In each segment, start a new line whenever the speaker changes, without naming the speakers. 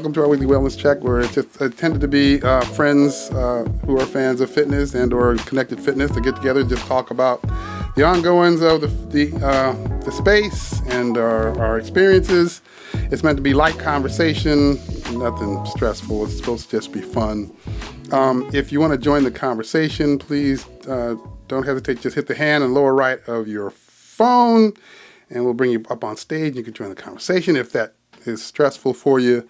welcome to our weekly wellness check, where it's just intended to be friends who are fans of fitness and or connected fitness to get together and just talk about the ongoings of the space and our experiences. It's meant to be light conversation, nothing stressful. It's supposed to just be fun. If you want to join the conversation, please don't hesitate. Just hit the hand in the lower right of your phone, and we'll bring you up on stage. You can join the conversation. If that is stressful for you,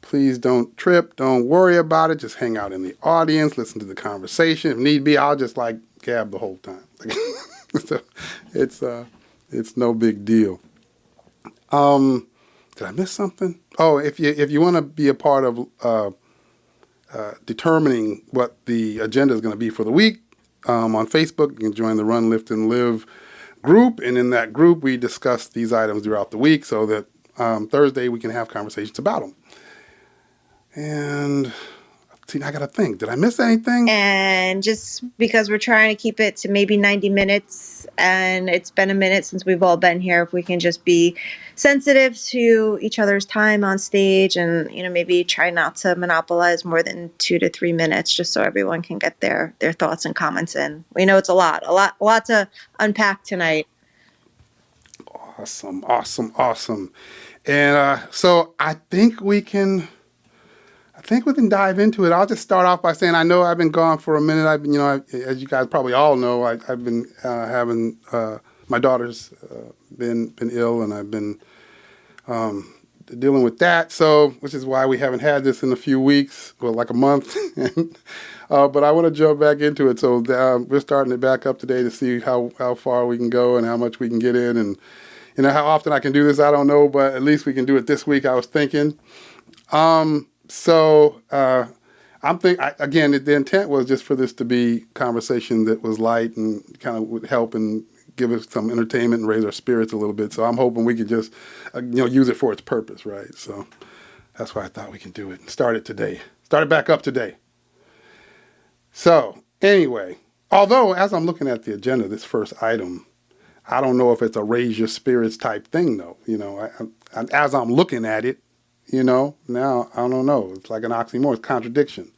please don't trip. Don't worry about it. Just hang out in the audience, listen to the conversation. If need be, I'll just gab the whole time. So it's no big deal. Did I miss something? Oh, if you want to be a part of determining what the agenda is going to be for the week, on Facebook, you can join the Run, Lift, and Live group. And in that group, we discuss these items throughout the week so that Thursday we can have conversations about them. And see, I got to think. Did I miss anything?
And just because we're trying to keep it to maybe 90 minutes, and it's been a minute since we've all been here, if we can just be sensitive to each other's time on stage and, maybe try not to monopolize more than 2 to 3 minutes, just so everyone can get their thoughts and comments in. We know it's a lot to unpack tonight.
Awesome. And so I think we can dive into it. I'll just start off by saying I know I've been gone for a minute. I've been, as you guys probably all know, I've been having my daughter's been ill, and I've been dealing with that. So, which is why we haven't had this in a few weeks, well, like a month. But I want to jump back into it. So we're starting it back up today to see how far we can go and how much we can get in, and how often I can do this, I don't know, but at least we can do it this week, I was thinking. So I'm thinking, again, the intent was just for this to be conversation that was light and kind of would help and give us some entertainment and raise our spirits a little bit. So I'm hoping we could just, use it for its purpose, right? So that's why I thought we can do it. Start it back up today. So anyway, although as I'm looking at the agenda, this first item, I don't know if it's a raise your spirits type thing, though. As I'm looking at it, now I don't know. It's like an oxymoron, it's contradiction.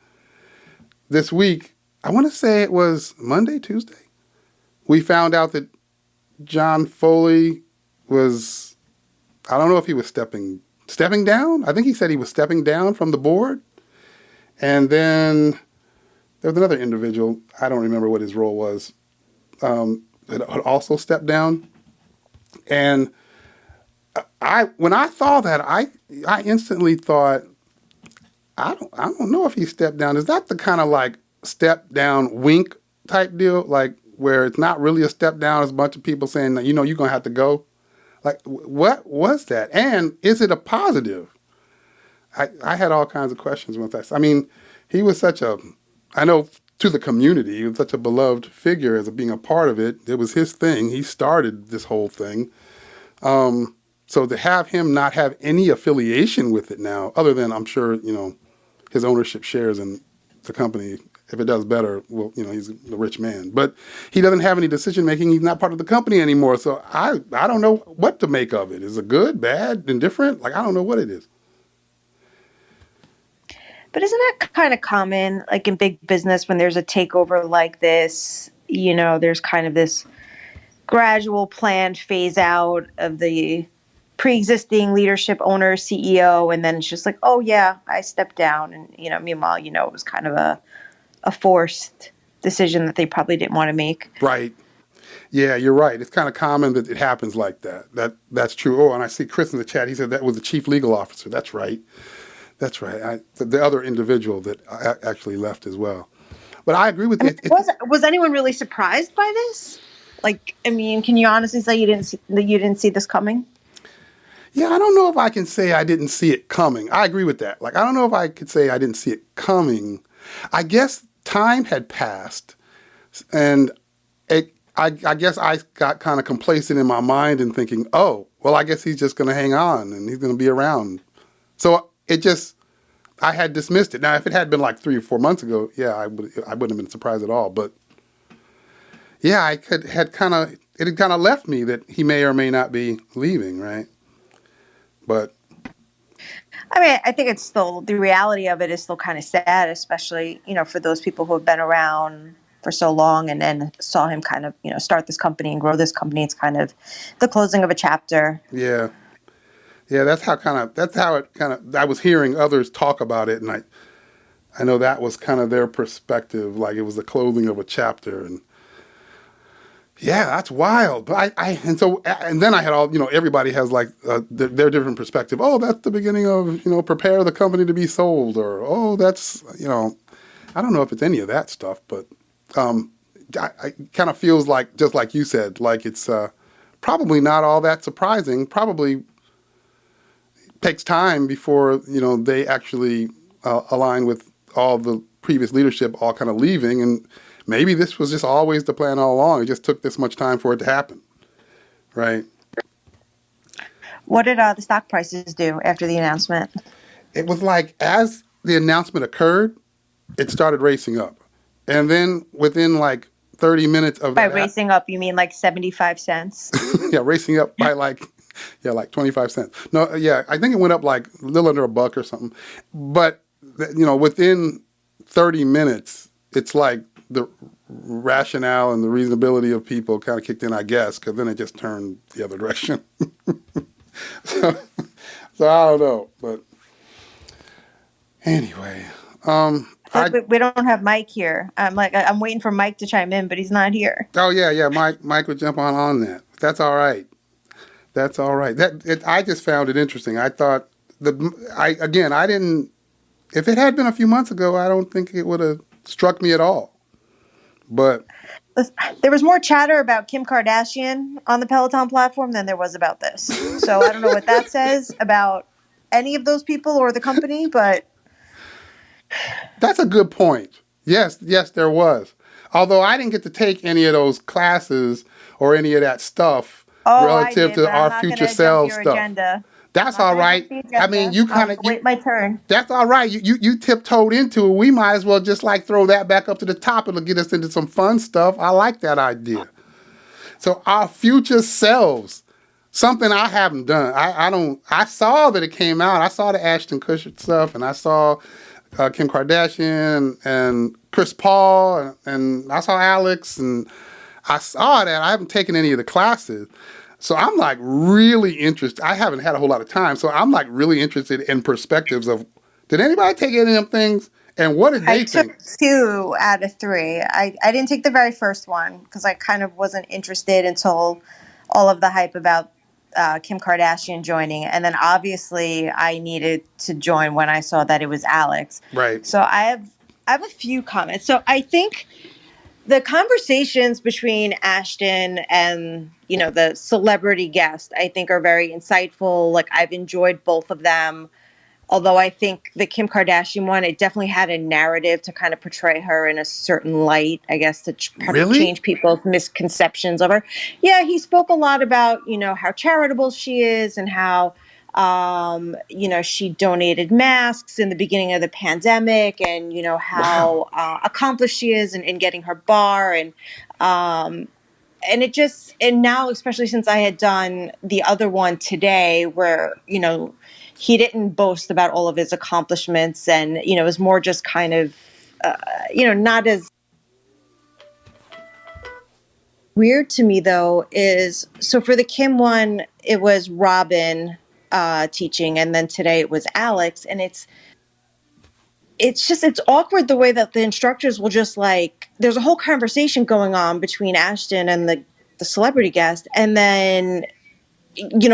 This week, I want to say it was Monday, Tuesday, we found out that John Foley was, I don't know if he was stepping down. I think he said he was stepping down from the board. And then there was another individual, I don't remember what his role was, that had also stepped down. And when I saw that, I instantly thought, I don't know if he stepped down. Is that the kind of step down wink type deal? Where it's not really a step down, it's a bunch of people saying that, you're going to have to go. What was that? And is it a positive? I had all kinds of questions with that. I mean, he was I know to the community, he was such a beloved figure as being a part of it. It was his thing. He started this whole thing. So to have him not have any affiliation with it now, other than I'm sure, his ownership shares in the company. If it does better, well, he's a rich man. But he doesn't have any decision making. He's not part of the company anymore. So I don't know what to make of it. Is it good, bad, indifferent? I don't know what it is.
But isn't that kind of common, in big business, when there's a takeover like this, there's kind of this gradual planned phase out of the pre-existing leadership owner, CEO, and then it's just oh yeah, I stepped down. And, meanwhile, it was kind of a forced decision that they probably didn't want to make.
Right. Yeah, you're right. It's kind of common that it happens like that. That's true. Oh, and I see Chris in the chat. He said that was the chief legal officer. That's right. The other individual that actually left as well. But I agree with it.
Was anyone really surprised by this? Can you honestly say you didn't see this coming?
Yeah, I don't know if I can say I didn't see it coming. I agree with that. I don't know if I could say I didn't see it coming. I guess time had passed, and I guess I got kind of complacent in my mind and thinking, oh, well, I guess he's just going to hang on and he's going to be around. So I had dismissed it. Now, if it had been 3 or 4 months ago, yeah, I wouldn't have been surprised at all. But yeah, it had kind of left me that he may or may not be leaving, right? But
I mean, I think it's still, the reality of it is still kind of sad, especially, for those people who have been around for so long and then saw him kind of, start this company and grow this company. It's kind of the closing of a chapter.
Yeah. Yeah, that's how it kind of, I was hearing others talk about it, and I know that was kind of their perspective, like it was the closing of a chapter. And yeah, that's wild. But and then I had all, everybody has like their different perspective. Oh, that's the beginning of, prepare the company to be sold, or, oh, that's, I don't know if it's any of that stuff, but I kind of feels like, just like you said, like it's probably not all that surprising. Probably takes time before, they actually align with all the previous leadership all kind of leaving. And maybe this was just always the plan all along. It just took this much time for it to happen, right?
What did the stock prices do after the announcement?
It was like, as the announcement occurred, it started racing up. And then within like 30 minutes of
By
that,
racing up, you mean like 75 cents?
yeah, racing up by like, yeah, like 25 cents. No, yeah, I think it went up like a little under $1 or something. But, within 30 minutes, it's like the rationale and the reasonability of people kind of kicked in, I guess, because then it just turned the other direction. so, so I don't know. But anyway,
We don't have Mike here. I'm waiting for Mike to chime in, but he's not here.
oh yeah, Mike would jump on that. That's all right. That's all right. I just found it interesting. I thought I didn't. If it had been a few months ago, I don't think it would have struck me at all. But
There was more chatter about Kim Kardashian on the Peloton platform than there was about this. So I don't know what that says about any of those people or the company, but
that's a good point. Yes, there was. Although I didn't get to take any of those classes or any of that stuff relative to our future selves stuff.
Agenda.
That's all right. I mean, you kind of
wait my turn.
That's all right. You tiptoed into it. We might as well just like throw that back up to the top. It'll get us into some fun stuff. I like that idea. So our future selves, something I haven't done. I saw that it came out. I saw the Ashton Kutcher stuff, and I saw Kim Kardashian and Chris Paul, and I saw Alex, and I saw that. I haven't taken any of the classes. So I'm like really interested. I haven't had a whole lot of time. So I'm like really interested in perspectives of, did anybody take any of them things? And what did they think?
I took 2 out of 3. I didn't take the very first one because I kind of wasn't interested until all of the hype about Kim Kardashian joining. And then obviously I needed to join when I saw that it was Alex.
Right.
So I have a few comments. So I think the conversations between Ashton and, the celebrity guest, I think are very insightful. Like, I've enjoyed both of them. Although I think the Kim Kardashian one, it definitely had a narrative to kind of portray her in a certain light, I guess, to change people's misconceptions of her. Yeah, he spoke a lot about, how charitable she is and how, she donated masks in the beginning of the pandemic and, how accomplished she is in getting her bar. And and now, especially since I had done the other one today where, he didn't boast about all of his accomplishments and, it was more just kind of, not as weird to me though is, so for the Kim one, it was Robin teaching. And then today it was Alex. And it's awkward the way that the instructors will just like, there's a whole conversation going on between Ashton and the celebrity guest. And then,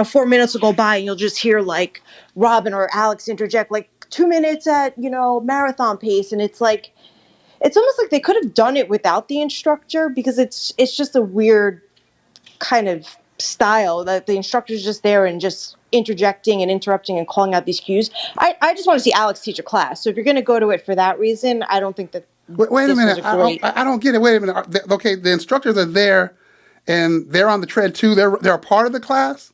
4 minutes will go by and you'll just hear like Robin or Alex interject like 2 minutes at, marathon pace. And it's like, it's almost like they could have done it without the instructor because it's just a weird kind of style that the instructor's just there and just interjecting and interrupting and calling out these cues. I just want to see Alex teach a class. So if you're going to go to it for that reason, I don't think that.
Wait a minute. I don't get it. Wait a minute. Okay, the instructors are there and they're on the tread too. They're a part of the class?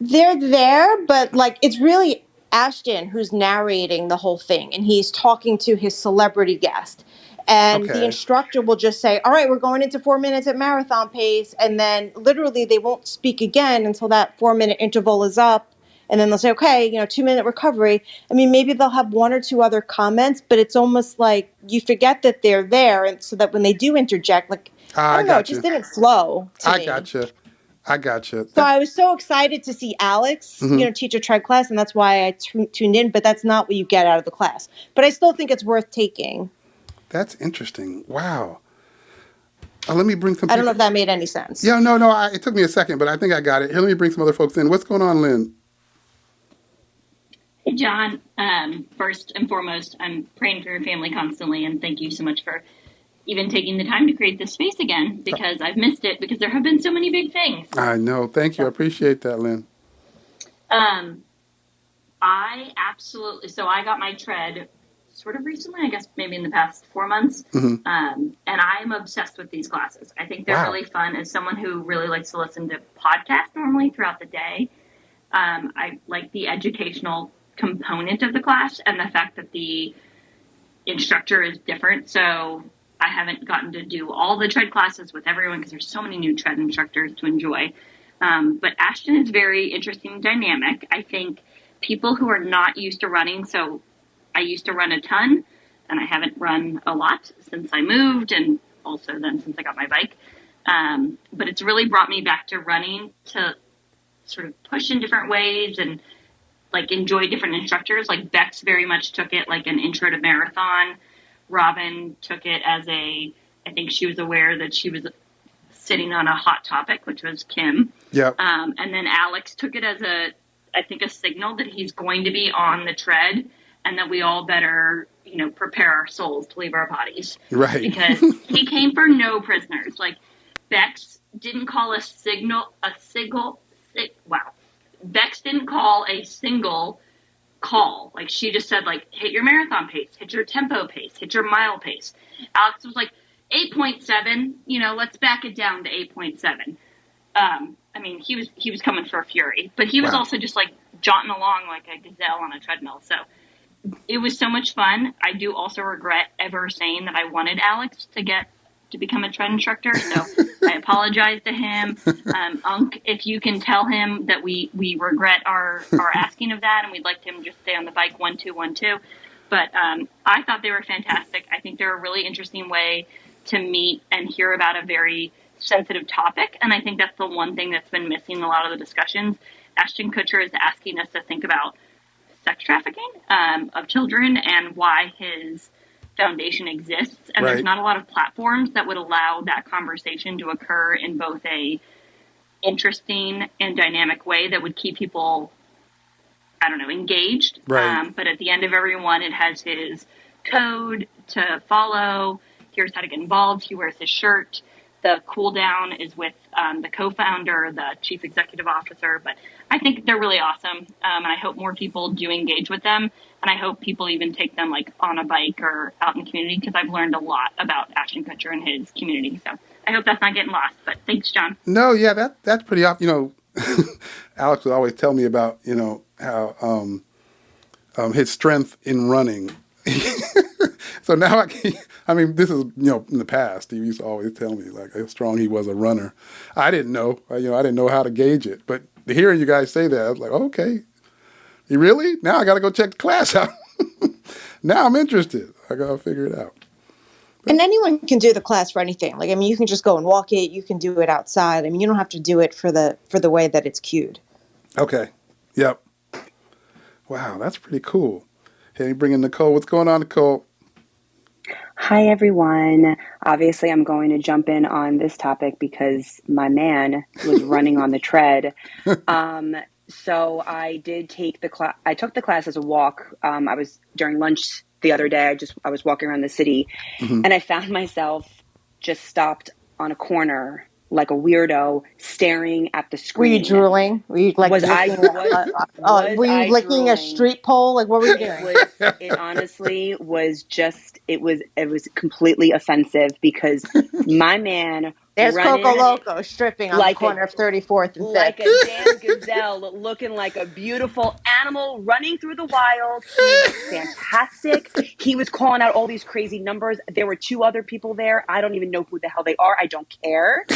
They're there, but like it's really Ashton who's narrating the whole thing and he's talking to his celebrity guest. And the instructor will just say, all right, we're going into 4 minutes at marathon pace. And then literally they won't speak again until that 4-minute interval is up. and then they'll say, okay, 2-minute recovery. I mean, maybe they'll have one or two other comments, but it's almost like you forget that they're there, and so that when they do interject, like, I
I
don't know, it
got
just
you.
didn't flow to
I
me.
got you. I got you.
So I was so excited to see Alex, teach a tread class, and that's why I tuned in, but that's not what you get out of the class. But I still think it's worth taking.
That's interesting. Wow. Let me bring some
I don't know
people.
if that made any sense.
Yeah, no. It took me a second, but I think I got it. Here, let me bring some other folks in. What's going on, Lynn?
Hey, John. First and foremost, I'm praying for your family constantly, and thank you so much for even taking the time to create this space again, because I've missed it because there have been so many big things.
I know. Thank you. I appreciate that, Lynn.
I got my tread sort of recently, I guess maybe in the past 4 months. And I'm obsessed with these classes. I think they're really fun. As someone who really likes to listen to podcasts normally throughout the day, I like the educational component of the class and the fact that the instructor is different. So I haven't gotten to do all the tread classes with everyone because there's so many new tread instructors to enjoy. But Ashton is very interesting and dynamic. I think people who are not used to running, so I used to run a ton, and I haven't run a lot since I moved, and also then since I got my bike. But it's really brought me back to running to sort of push in different ways and like enjoy different instructors. Like Bex very much took it like an intro to marathon. Robin took it as I think she was aware that she was sitting on a hot topic, which was Kim.
Yep.
And then Alex took it as I think a signal that he's going to be on the tread and that we all better, prepare our souls to leave our bodies.
Right.
Because he came for no prisoners. Like Bex didn't call Bex didn't call a single call. Like she just said, like, hit your marathon pace, hit your tempo pace, hit your mile pace. Alex was like 8.7, let's back it down to 8.7. I mean, he was coming for a fury, but he was also just like jaunting along like a gazelle on a treadmill. So it was so much fun. I do also regret ever saying that I wanted Alex to become a tread instructor. So I apologize to him. Unc, if you can tell him that we regret our asking of that and we'd like him to just stay on the bike 1-2-1-2. But I thought they were fantastic. I think they're a really interesting way to meet and hear about a very sensitive topic. And I think that's the one thing that's been missing in a lot of the discussions. Ashton Kutcher is asking us to think about sex trafficking of children and why his foundation exists. And there's not a lot of platforms that would allow that conversation to occur in both a interesting and dynamic way that would keep people, engaged.
Right.
But at the end of every one, it has his code to follow. Here's how to get involved. He wears his shirt. The cool down is with the co-founder, the chief executive officer. But I think they're really awesome. And I hope more people do engage with them. And I hope people even take them like on a bike or out in the community because I've learned a lot about Ashton Kutcher and his community. So I hope that's not getting lost. But thanks, John.
No, yeah, that's pretty obvious. Alex would always tell me about, how his strength in running. So now this is, in the past, he used to always tell me like how strong he was a runner. I didn't know, I didn't know how to gauge it. But hearing you guys say that, I was like, okay, you really? Now I got to go check the class out. Now I'm interested. I got to figure it out.
And anyone can do the class for anything. Like, you can just go and walk it. You can do it outside. You don't have to do it for the way that it's cued.
Okay. Yep. Wow, that's pretty cool. Hey, bring in Nicole. What's going on, Nicole?
Hi, everyone. Obviously, I'm going to jump in on this topic because my man was running on the tread. So I did take the class. I took the class as a walk. I was during lunch the other day. I was walking around the city, and I found myself just stopped on a corner like a weirdo, staring at the screen.
Were you drooling? Were you like?
Were you
licking
drooling?
A street pole? Like, what were you doing?
It honestly was just. It was completely offensive because my man.
There's Coco Loco stripping on
like
the corner of 34th and 5th.
Like a damn gazelle, looking like a beautiful animal running through the wild. He was fantastic. He was calling out all these crazy numbers. There were 2 other people there. I don't even know who the hell they are. I don't care.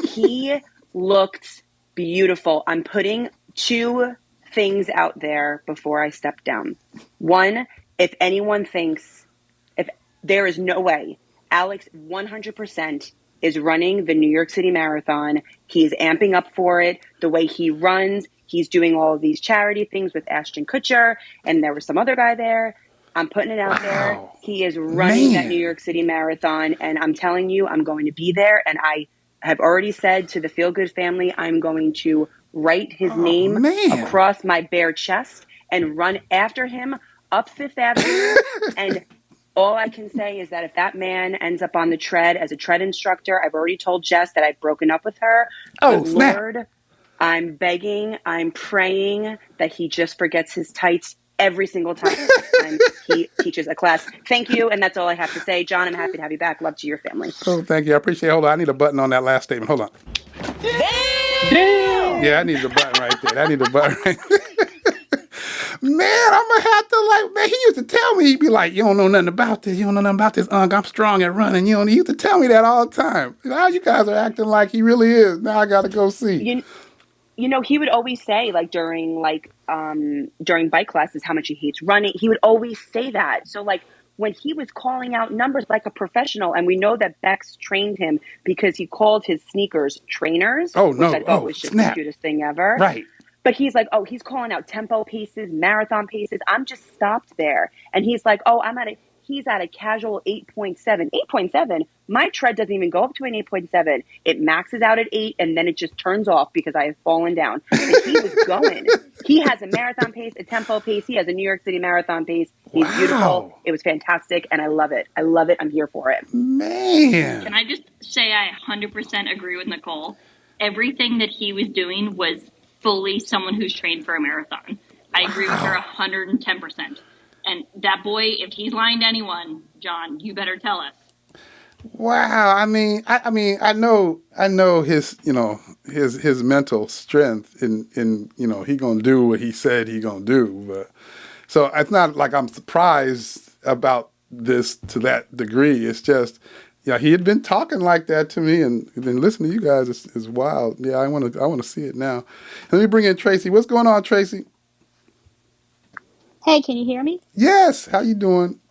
He looked beautiful. I'm putting 2 things out there before I step down. One, if anyone thinks, if there is no way, Alex 100% is running the New York City Marathon. He's amping up for it. The way he runs, he's doing all of these charity things with Ashton Kutcher, and there was some other guy there. I'm putting it out there. He is running that New York City Marathon, and I'm telling you, I'm going to be there. And I have already said to the Feel Good family, I'm going to write his name across my bare chest and run after him up Fifth Avenue. And all I can say is that if that man ends up on the tread as a tread instructor, I've already told Jess that I've broken up with her.
Oh,
but
snap.
Lord, I'm begging, I'm praying that he just forgets his tights every single time he teaches a class. Thank you, and that's all I have to say. John, I'm happy to have you back. Love to your family.
Oh, thank you. I appreciate it. Hold on. I need a button on that last statement. Hold on.
Damn!
Yeah, I need the button right there. I need the button right there. Man, I'm going to have to, man, he used to tell me, he'd be like, you don't know nothing about this. You don't know nothing about this, I'm strong at running. He used to tell me that all the time. Now you guys are acting like he really is. Now I got to go see.
You know, he would always say, during bike classes, how much he hates running. He would always say that. So, when he was calling out numbers like a professional, and we know that Bex trained him because he called his sneakers trainers, which I thought was just the cutest thing ever.
Right.
But he's like, oh, he's calling out tempo paces, marathon paces. I'm just stopped there. And he's like, oh, he's at a casual 8.7. 8.7? My tread doesn't even go up to an 8.7. It maxes out at 8, and then it just turns off because I have fallen down. And he was going. He has a marathon pace, a tempo pace. He has a New York City Marathon pace. He's beautiful. It was fantastic, and I love it. I love it. I'm here for it.
Man.
Can I just say I 100% agree with Nicole? Everything that he was doing was fully someone who's trained for a marathon. I agree with her 110%. And that boy, if he's lying to anyone, John, you better tell us.
Wow. I mean, I know his, his mental strength in he gonna do what he said he gonna do. But so it's not like I'm surprised about this to that degree. It's just, he had been talking like that to me, and then listening to you guys is wild. Yeah, I want to see it now. Let me bring in Tracy. What's going on, Tracy?
Hey, can you hear me?
Yes. How you doing?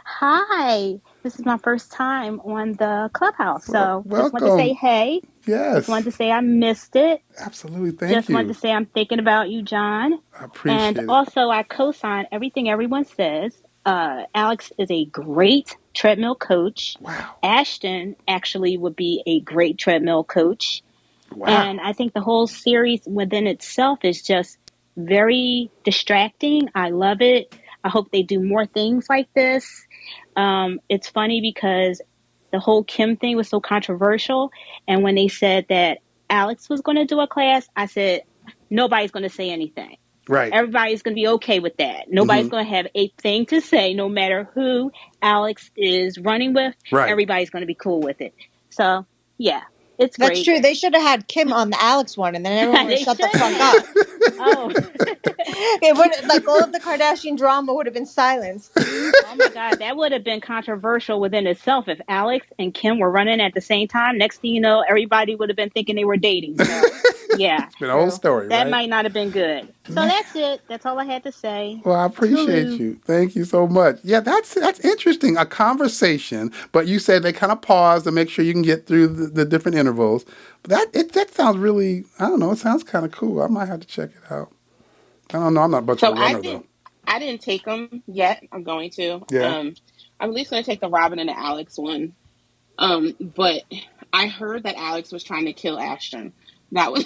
Hi. This is my first time on the Clubhouse, so just wanted to
welcome.
say hey.
Yes.
Just wanted to say I missed it.
Absolutely. Thank you.
Just wanted to say I'm thinking about you, John.
I appreciate it.
And also, I co-sign everything everyone says. Alex is a great treadmill coach.
Wow.
Ashton actually would be a great treadmill coach.
Wow.
And I think the whole series within itself is just very distracting. I love it. I hope they do more things like this. It's funny because the whole Kim thing was so controversial. And when they said that Alex was going to do a class, I said, nobody's going to say anything.
Right.
Everybody's going to be okay with that. Nobody's going to have a thing to say, no matter who Alex is running with.
Right.
Everybody's going to be cool with it. So, yeah. It's great.
That's true. They should have had Kim on the Alex one, and then everyone would shut the fuck up.
Oh.
It would, all of the Kardashian drama would have been silenced.
Oh my God, that would have been controversial within itself if Alex and Kim were running at the same time. Next thing you know, everybody would have been thinking they were dating. So, yeah.
It's been a whole story,
that
right?
might not have been good. So that's it. That's all I had to say.
Well, I appreciate you. Thank you so much. Yeah, that's interesting. A conversation, but you said they kind of pause to make sure you can get through the different intervals. But that sounds really, I don't know, it sounds kind of cool. I might have to check it out. I don't know. I'm not much of a runner, though.
I didn't take them yet. I'm going to.
Yeah.
I'm at least going to take the Robin and the Alex one. But I heard that Alex was trying to kill Ashton. That was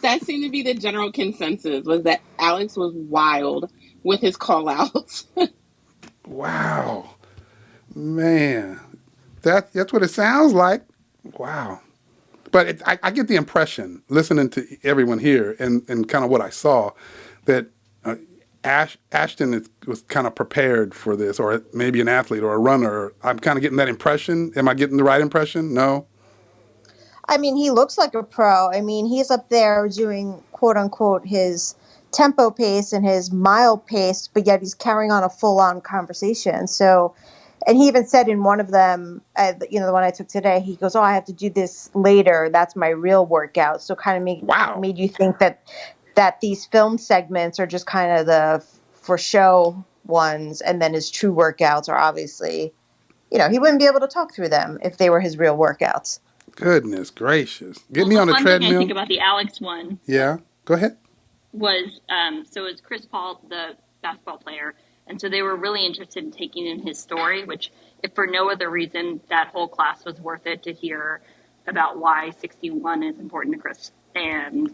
that seemed to be the general consensus, was that Alex was wild with his call outs.
Wow. Man. That's what it sounds like. Wow. But I get the impression, listening to everyone here and kind of what I saw, that Ashton was kind of prepared for this, or maybe an athlete or a runner. I'm kind of getting that impression. Am I getting the right impression? No?
I mean, he looks like a pro. I mean, he's up there doing, quote unquote, his tempo pace and his mile pace, but yet he's carrying on a full-on conversation. So, and he even said in one of them, the one I took today, he goes, oh, I have to do this later. That's my real workout. So kind of made you think that that these film segments are just kind of the for show ones, and then his true workouts are obviously, he wouldn't be able to talk through them if they were his real workouts.
Goodness gracious. Get
Well,
me
the
on a
fun thing I
treadmill.
think about the Alex one
Yeah, go ahead.
was so it was Chris Paul, the basketball player, and so they were really interested in taking in his story, which, if for no other reason, that whole class was worth it to hear about why 61 is important to Chris, and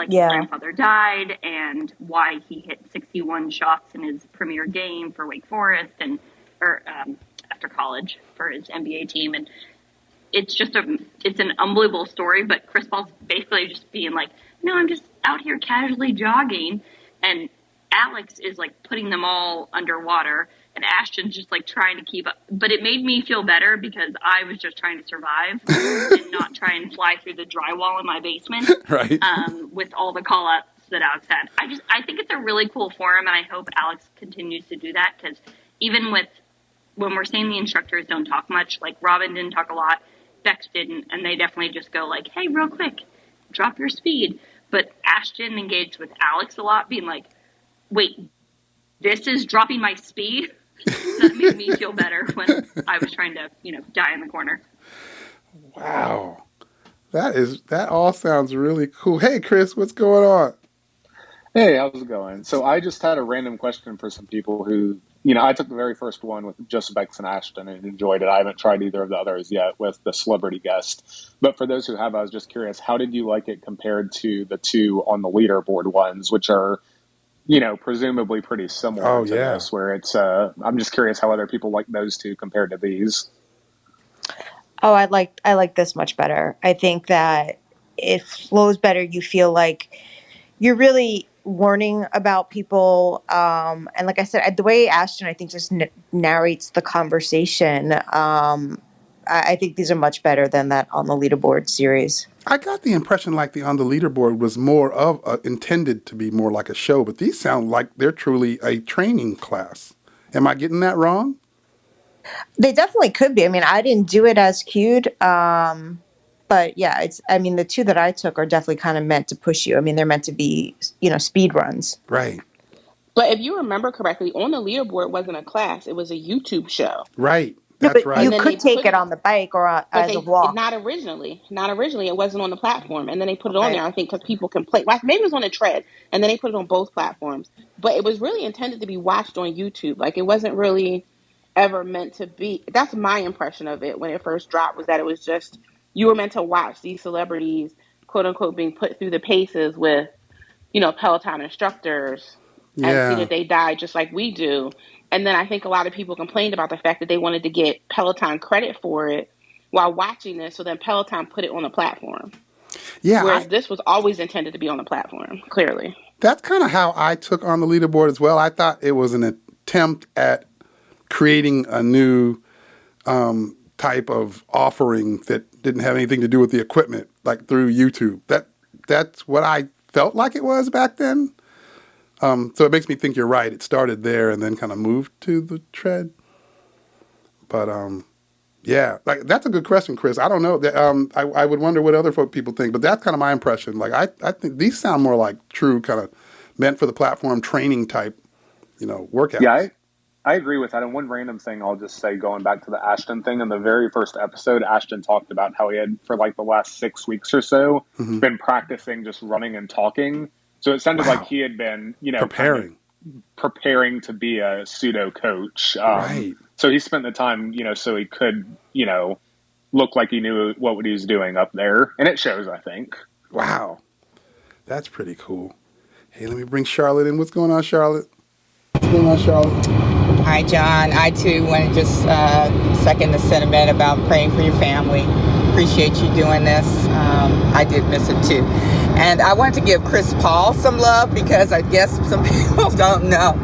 his grandfather died, and why he hit 61 shots in his premier game for Wake Forest or after college for his NBA team, and it's an unbelievable story. But Chris Paul's basically just being like, no, I'm just out here casually jogging, and Alex is putting them all underwater, and Ashton's just trying to keep up. But it made me feel better because I was just trying to survive and not try and fly through the drywall in my basement,
right?
With all the call ups that Alex had. I think it's a really cool forum, and I hope Alex continues to do that, because even when we're saying the instructors don't talk much, Robin didn't talk a lot, Bex didn't, and they definitely just go hey, real quick, drop your speed. But Ashton engaged with Alex a lot, being like, wait, this is dropping my speed? That made me feel better when I was trying to, die in the corner.
Wow. That all sounds really cool. Hey, Chris, what's going on?
Hey, how's it going? So I just had a random question for some people who, I took the very first one with just Bex and Ashton and enjoyed it. I haven't tried either of the others yet with the celebrity guest. But for those who have, I was just curious, how did you like it compared to the two on the leaderboard ones, which are, presumably pretty similar to this, where it's, I'm just curious how other people like those two compared to these.
Oh, I like this much better. I think that it flows better. You feel like you're really learning about people. And like I said, the way Ashton, I think, just narrates the conversation. I think these are much better than that on the leaderboard series.
I got the impression the on the leaderboard was more of intended to be more like a show, but these sound like they're truly a training class. Am I getting that wrong?
They definitely could be. I mean, I didn't do it as cued. But yeah, the two that I took are definitely kind of meant to push you. I mean, they're meant to be, speed runs.
Right.
But if you remember correctly, on the leaderboard wasn't a class; it was a YouTube show.
Right. That's right.
You could take it on the bike or as a walk.
Not originally. It wasn't on the platform, and then they put it on there. I think because people can play. Maybe it was on a tread, and then they put it on both platforms. But it was really intended to be watched on YouTube. It wasn't really ever meant to be. That's my impression of it when it first dropped. Was that it was just you were meant to watch these celebrities, quote unquote, being put through the paces with, Peloton instructors, and see that they die just like we do. And then I think a lot of people complained about the fact that they wanted to get Peloton credit for it while watching this. So then Peloton put it on the platform.
Yeah.
Whereas this was always intended to be on the platform, clearly.
That's kind of how I took on the leaderboard as well. I thought it was an attempt at creating a new type of offering that didn't have anything to do with the equipment, through YouTube. That's what I felt like it was back then. So it makes me think you're right. It started there and then kind of moved to the tread. But yeah, that's a good question, Chris. I don't know. I would wonder what other people think, but that's kind of my impression. I think these sound more like true kind of meant for the platform training type, workouts.
Yeah, I agree with that. And one random thing I'll just say, going back to the Ashton thing, in the very first episode, Ashton talked about how he had, for the last 6 weeks or so, been practicing just running and talking. So it sounded like he had been, preparing to be a pseudo coach.
Right.
So he spent the time, so he could, look like he knew what he was doing up there. And it shows, I think.
Wow. That's pretty cool. Hey, let me bring Charlotte in. What's going on, Charlotte?
Hi, John. I, too, want to just second the sentiment about praying for your family. Appreciate you doing this. I did miss it, too. And I wanted to give Chris Paul some love because I guess some people don't know.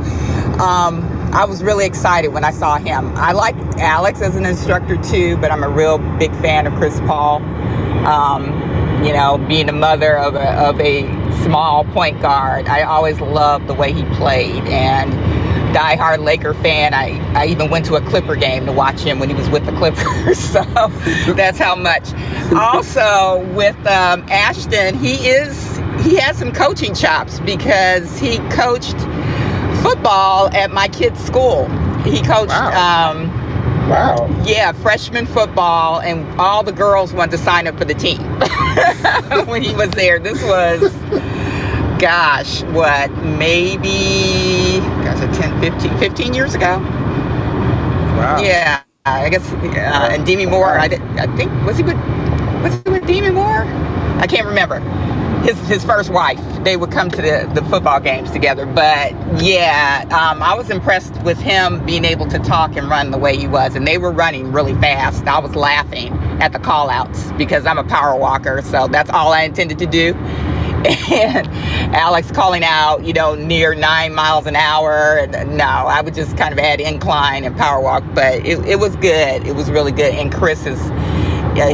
I was really excited when I saw him. I like Alex as an instructor, too, but I'm a real big fan of Chris Paul. Being a mother of a small point guard, I always loved the way he played. And diehard Laker fan. I even went to a Clipper game to watch him when he was with the Clippers. So that's how much. Also with Ashton, he is he has some coaching chops because he coached football at my kid's school. He coached, freshman football, and all the girls wanted to sign up for the team when he was there. This was, maybe 15 years ago.
Wow.
Yeah, I guess, and Demi Moore, I think, was he with Demi Moore? I can't remember. His first wife, they would come to the football games together. But yeah, I was impressed with him being able to talk and run the way he was. And they were running really fast. I was laughing at the call outs because I'm a power walker. So that's all I intended to do. And Alex calling out, near 9 miles an hour. And no, I would just kind of add incline and power walk. But it was good. It was really good. And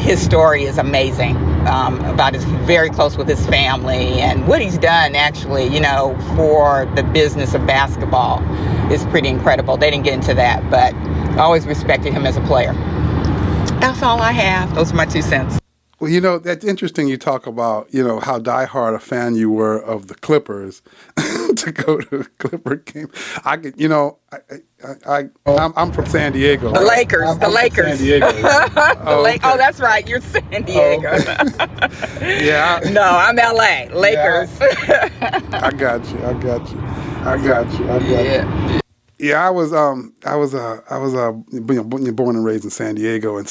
his story is amazing. About his very close with his family and what he's done actually, for the business of basketball is pretty incredible. They didn't get into that, but I always respected him as a player. That's all I have. Those are my 2 cents.
Well, that's interesting. You talk about, how diehard a fan you were of the Clippers to go to a Clipper game. I could, I'm from San Diego.
The Lakers. The Lakers.
San Diego.
Okay. Oh, that's right. You're San Diego.
Yeah.
No, I'm LA. Lakers.
Yeah. I got you.
Yeah.
Yeah, I was born and raised in San Diego, and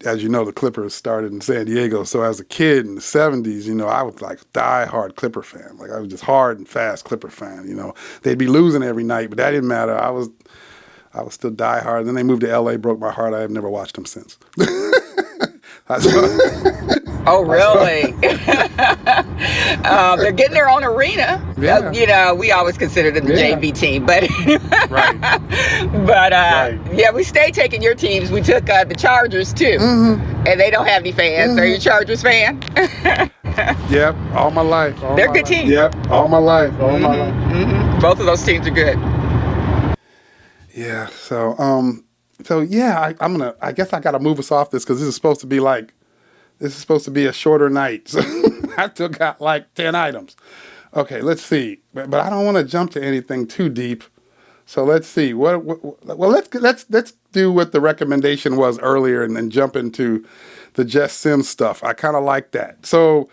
as you know, the Clippers started in San Diego. So as a kid in the '70s, I was like a diehard Clipper fan. Like I was just hard and fast Clipper fan. They'd be losing every night, but that didn't matter. I was still diehard. Then they moved to LA, broke my heart. I have never watched them since.
Oh, really? They're getting their own arena.
Yeah.
We always considered them the JV team, but
right.
Yeah, we stayed taking your teams. We took the Chargers too, and they don't have any fans. Are you a Chargers fan?
Yep, all my life.
They're a good team.
Yep, all my life.
Both of those teams are good.
Yeah. So yeah, I guess I gotta move us off this because this is supposed to be a shorter night. So I still got like 10 items. Okay, let's see. But I don't want to jump to anything too deep. So let's see. Let's do what the recommendation was earlier and then jump into the Jess Sims stuff. I kind of like that. So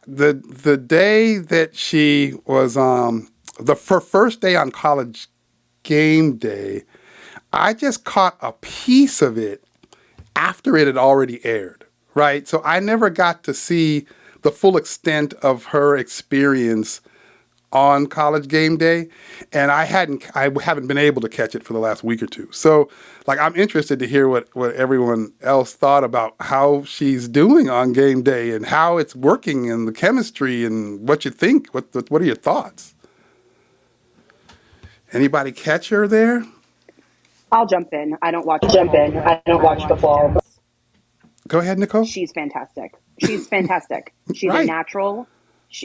the day that she was the first day on college game day, I just caught a piece of it after it had already aired, right? So I never got to see the full extent of her experience on college game day, and I haven't been able to catch it for the last week or two. So I'm interested to hear what everyone else thought about how she's doing on game day and how it's working and the chemistry and what you think. What are your thoughts? Anybody catch her there?
I'll jump in. I don't watch football.
Go ahead, Nicole.
She's fantastic. She's
Right.
a natural.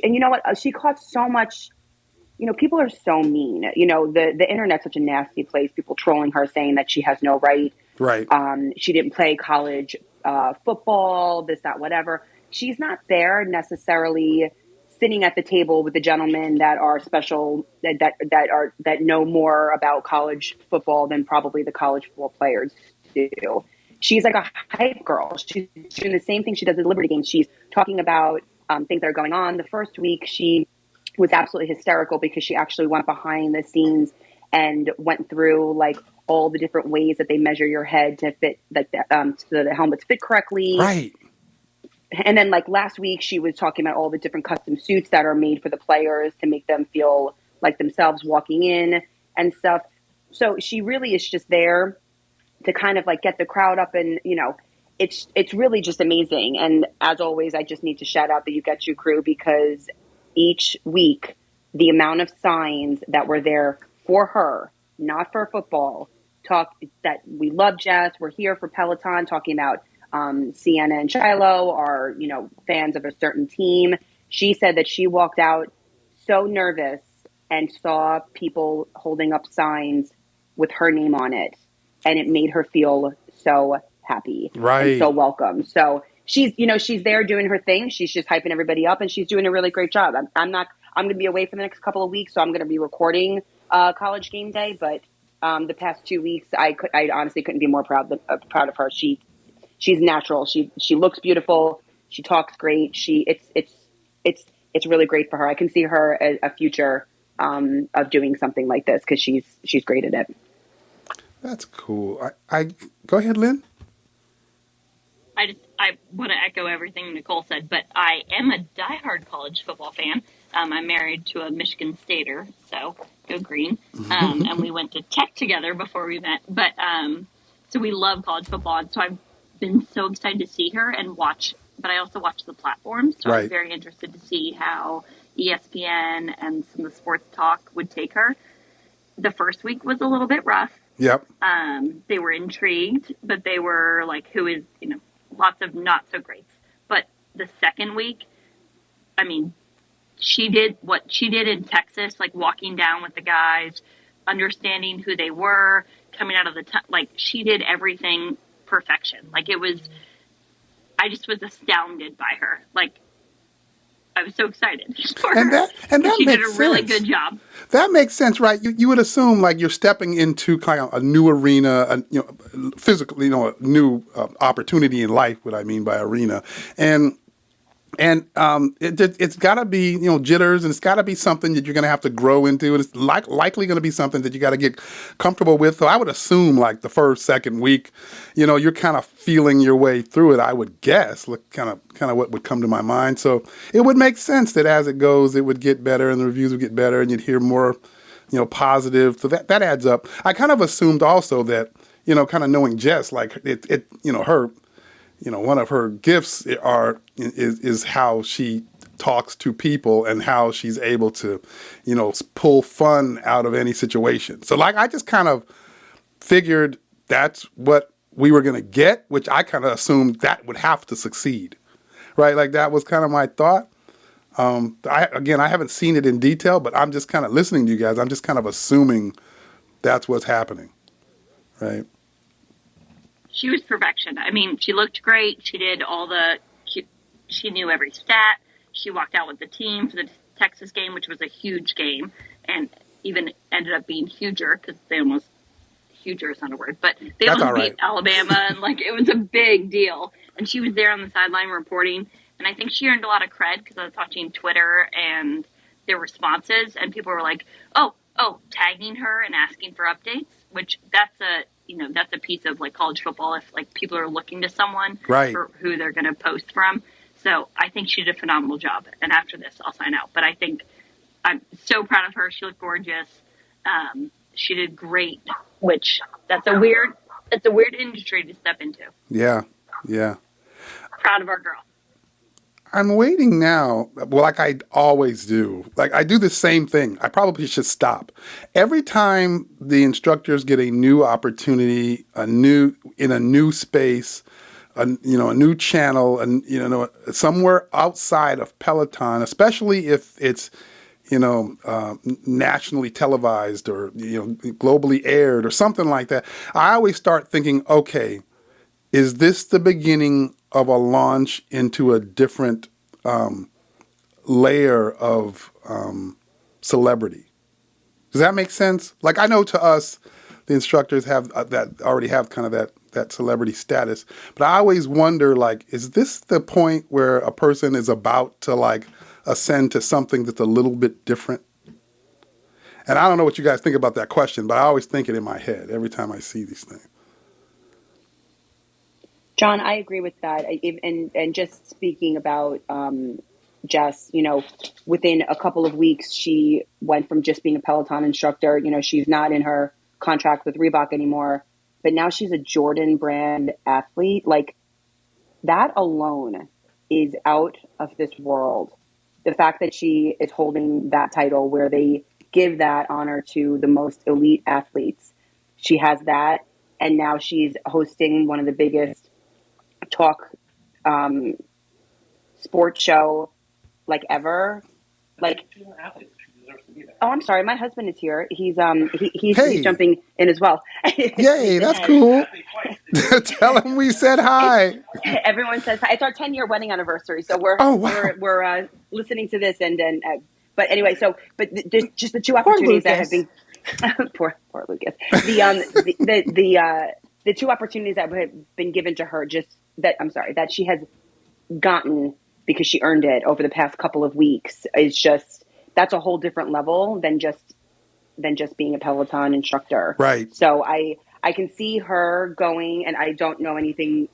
And you know what? She caught so much. People are so mean. The internet's such a nasty place. People trolling her, saying that she has no right.
Right.
She didn't play college football, this, that, whatever. She's not there necessarily sitting at the table with the gentlemen that are special, that know more about college football than probably the college football players do. She's like a hype girl. She's doing the same thing she does at the Liberty Games. She's talking about things that are going on. The first week, she was absolutely hysterical because she actually went behind the scenes and went through all the different ways that they measure your head to fit, so the helmets fit correctly.
Right.
And then last week, she was talking about all the different custom suits that are made for the players to make them feel like themselves walking in and stuff. So she really is just there to kind of get the crowd up, and it's really just amazing. And as always, I just need to shout out the You Get You crew, because each week the amount of signs that were there for her, not for football, talk that we love Jess, we're here for Peloton, talking about Sienna and Shiloh are fans of a certain team. She said that she walked out so nervous and saw people holding up signs with her name on it, and it made her feel so happy,
right,
and so welcome. So she's, you know, she's there doing her thing. She's just hyping everybody up, and she's doing a really great job. I'm going to be away for the next couple of weeks, so I'm going to be recording College Game Day. But the past 2 weeks, I honestly couldn't be more proud of her. She's natural. She looks beautiful. She talks great. It's really great for her. I can see her as a future of doing something like this because she's great at it.
That's cool. I go ahead, Lynn.
I want to echo everything Nicole said, but I am a diehard college football fan. I'm married to a Michigan Stater, so go green. And we went to Tech together before we met. But so we love college football, and so I've been so excited to see her and watch. But I also watch the platform, so
Right.
I'm very interested to see how ESPN and some of the sports talk would take her. The first week was a little bit rough.
Yep.
They were intrigued, but they were like, who is, you know, lots of not so greats. But the second week, I mean, she did what she did in Texas, like walking down with the guys, understanding who they were, coming out of the like she did everything perfection. Like it was, I just was astounded by her. Like I was so excited for her.
And that
she did
makes
a really
sense.
good job.
That makes sense, right? You would assume like you're stepping into kind of a new arena, you know, physically, you know, a new opportunity in life. What I mean by arena, and it's got to be, you know, jitters, and it's got to be something that you're going to have to grow into, and it's likely going to be something that you got to get comfortable with. So I would assume like the first, second week, you know, you're kind of feeling your way through it. I would guess, look, kind of what would come to my mind. So it would make sense that as it goes, it would get better, and the reviews would get better, and you'd hear more, you know, positive. So that adds up. I kind of assumed also that, you know, kind of knowing Jess, like it you know, her. You know, one of her gifts is how she talks to people and how she's able to, you know, pull fun out of any situation. So like I just kind of figured that's what we were going to get, which I kind of assumed that would have to succeed, right? Like that was kind of my thought. I haven't seen it in detail, but I'm just kind of listening to you guys. I'm just kind of assuming that's what's happening, right?
She was perfection. I mean, she looked great. She did she knew every stat. She walked out with the team for the Texas game, which was a huge game, and even ended up being huger because huger is not a word, but they almost beat Alabama, and like it was a big deal. And she was there on the sideline reporting, and I think she earned a lot of cred because I was watching Twitter and their responses, and people were like, oh, tagging her and asking for updates, which that's a piece of like college football. If like people are looking to someone for who they're going to post from. So I think she did a phenomenal job. And after this, I'll sign out. But I think I'm so proud of her. She looked gorgeous. She did great, which that's a weird industry to step into.
Yeah.
Proud of our girl.
I'm waiting now, well, like I always do. Like I do the same thing. I probably should stop. Every time the instructors get a new opportunity, in a new space, a new channel, and somewhere outside of Peloton, especially if it's nationally televised or globally aired or something like that, I always start thinking, okay, is this the beginning of a launch into a different layer of celebrity? Does that make sense? Like I know to us, the instructors have already have kind of that celebrity status, but I always wonder, like, is this the point where a person is about to like ascend to something that's a little bit different? And I don't know what you guys think about that question, but I always think it in my head every time I see these things.
John, I agree with that. And just speaking about Jess, within a couple of weeks, she went from just being a Peloton instructor. She's not in her contract with Reebok anymore, but now she's a Jordan brand athlete. Like that alone is out of this world. The fact that she is holding that title where they give that honor to the most elite athletes. She has that. And now she's hosting one of the biggest talk sports show like ever. Like Oh, I'm sorry. My husband is here. He's
Hey,
jumping in as well.
yay, that's cool. Tell him we said hi.
Everyone says hi. It's our 10-year wedding anniversary, so
Oh, wow.
we're listening to this and but anyway, there's just the two
Poor
opportunities that have
Lucas.
been poor Lucas. The two opportunities that have been given to her that she has gotten because she earned it over the past couple of weeks is just that's a whole different level than just being a Peloton instructor.
Right.
So I can see her going, and I don't know anything.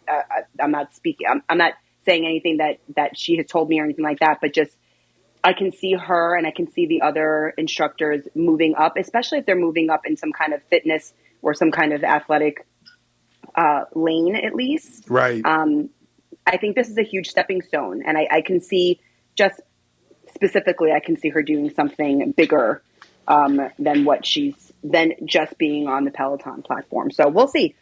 I'm not speaking. I'm not saying anything that she has told me or anything like that. But just I can see her, and I can see the other instructors moving up, especially if they're moving up in some kind of fitness or some kind of athletic lane, at least.
Right.
I think this is a huge stepping stone, and I can see just specifically, I can see her doing something bigger than just being on the Peloton platform. So we'll see.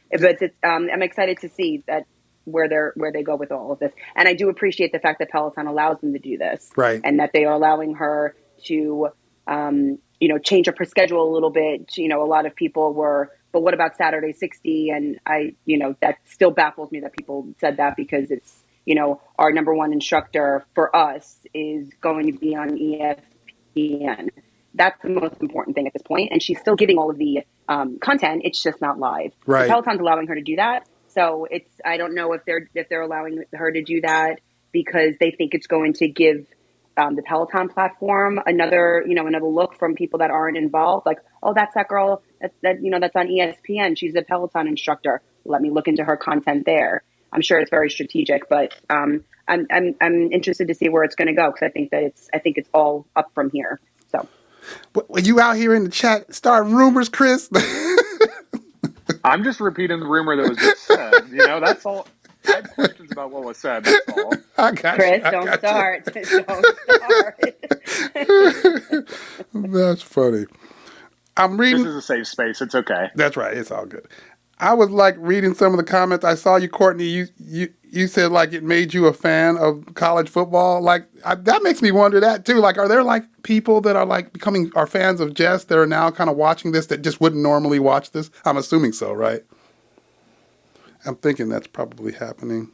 I'm excited to see that where they go with all of this, and I do appreciate the fact that Peloton allows them to do this,
Right.
and that they are allowing her to change up her schedule a little bit. A lot of people were, but what about Saturday 60? And that still baffles me that people said that, because it's, our number one instructor for us is going to be on ESPN. That's the most important thing at this point. And she's still giving all of the content. It's just not live.
Right.
So Peloton's allowing her to do that. So I don't know if they're allowing her to do that because they think it's going to give the Peloton platform another look from people that aren't involved. Like, oh, that's that girl that's on ESPN. She's a Peloton instructor. Let me look into her content there. I'm sure it's very strategic, but I'm interested to see where it's going to go, because I think it's all up from here. So,
Were you out here in the chat starting rumors, Chris?
I'm just repeating the rumor that was just said. That's all. I have questions about what was said. That's all.
I got
Chris,
you.
don't start. Don't start.
That's funny. I'm reading.
This is a safe space. It's okay.
That's right. It's all good. I was reading some of the comments. I saw you, Courtney. You said it made you a fan of college football. That makes me wonder that too. Are there people that are becoming fans of Jess that are now kind of watching this that just wouldn't normally watch this? I'm assuming so, right? I'm thinking that's probably happening,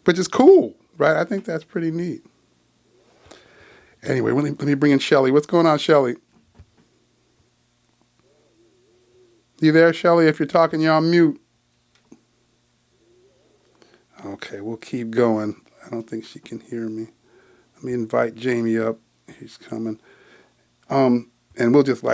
which is cool, right? I think that's pretty neat. Anyway, let me bring in Shelly. What's going on, Shelly? You there, Shelly? If you're talking, you're on mute. Okay, we'll keep going. I don't think she can hear me. Let me invite Jamie up. He's coming. And we'll just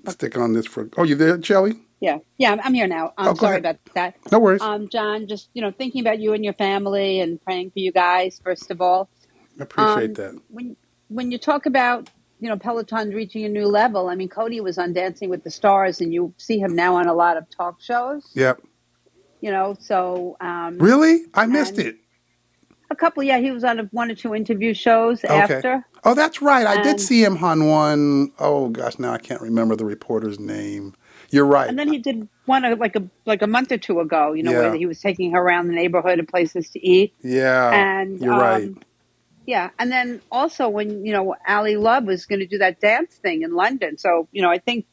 stick on this for. Oh, you there, Shelly?
Yeah, I'm here now. Sorry about that.
No worries.
John, just thinking about you and your family and praying for you guys. First of all,
I appreciate that.
When you talk about Peloton reaching a new level, I mean, Cody was on Dancing with the Stars, and you see him now on a lot of talk shows.
Yep.
So
really, I missed it.
A couple, yeah, he was on one or two interview shows after.
Oh, that's right. I did see him on one. Oh gosh, now I can't remember the reporter's name. You're right.
And then he did one like a month or two ago, where he was taking her around the neighborhood and places to eat.
Yeah,
and
you're right.
Yeah, and then also when Ali Love was going to do that dance thing in London, so I think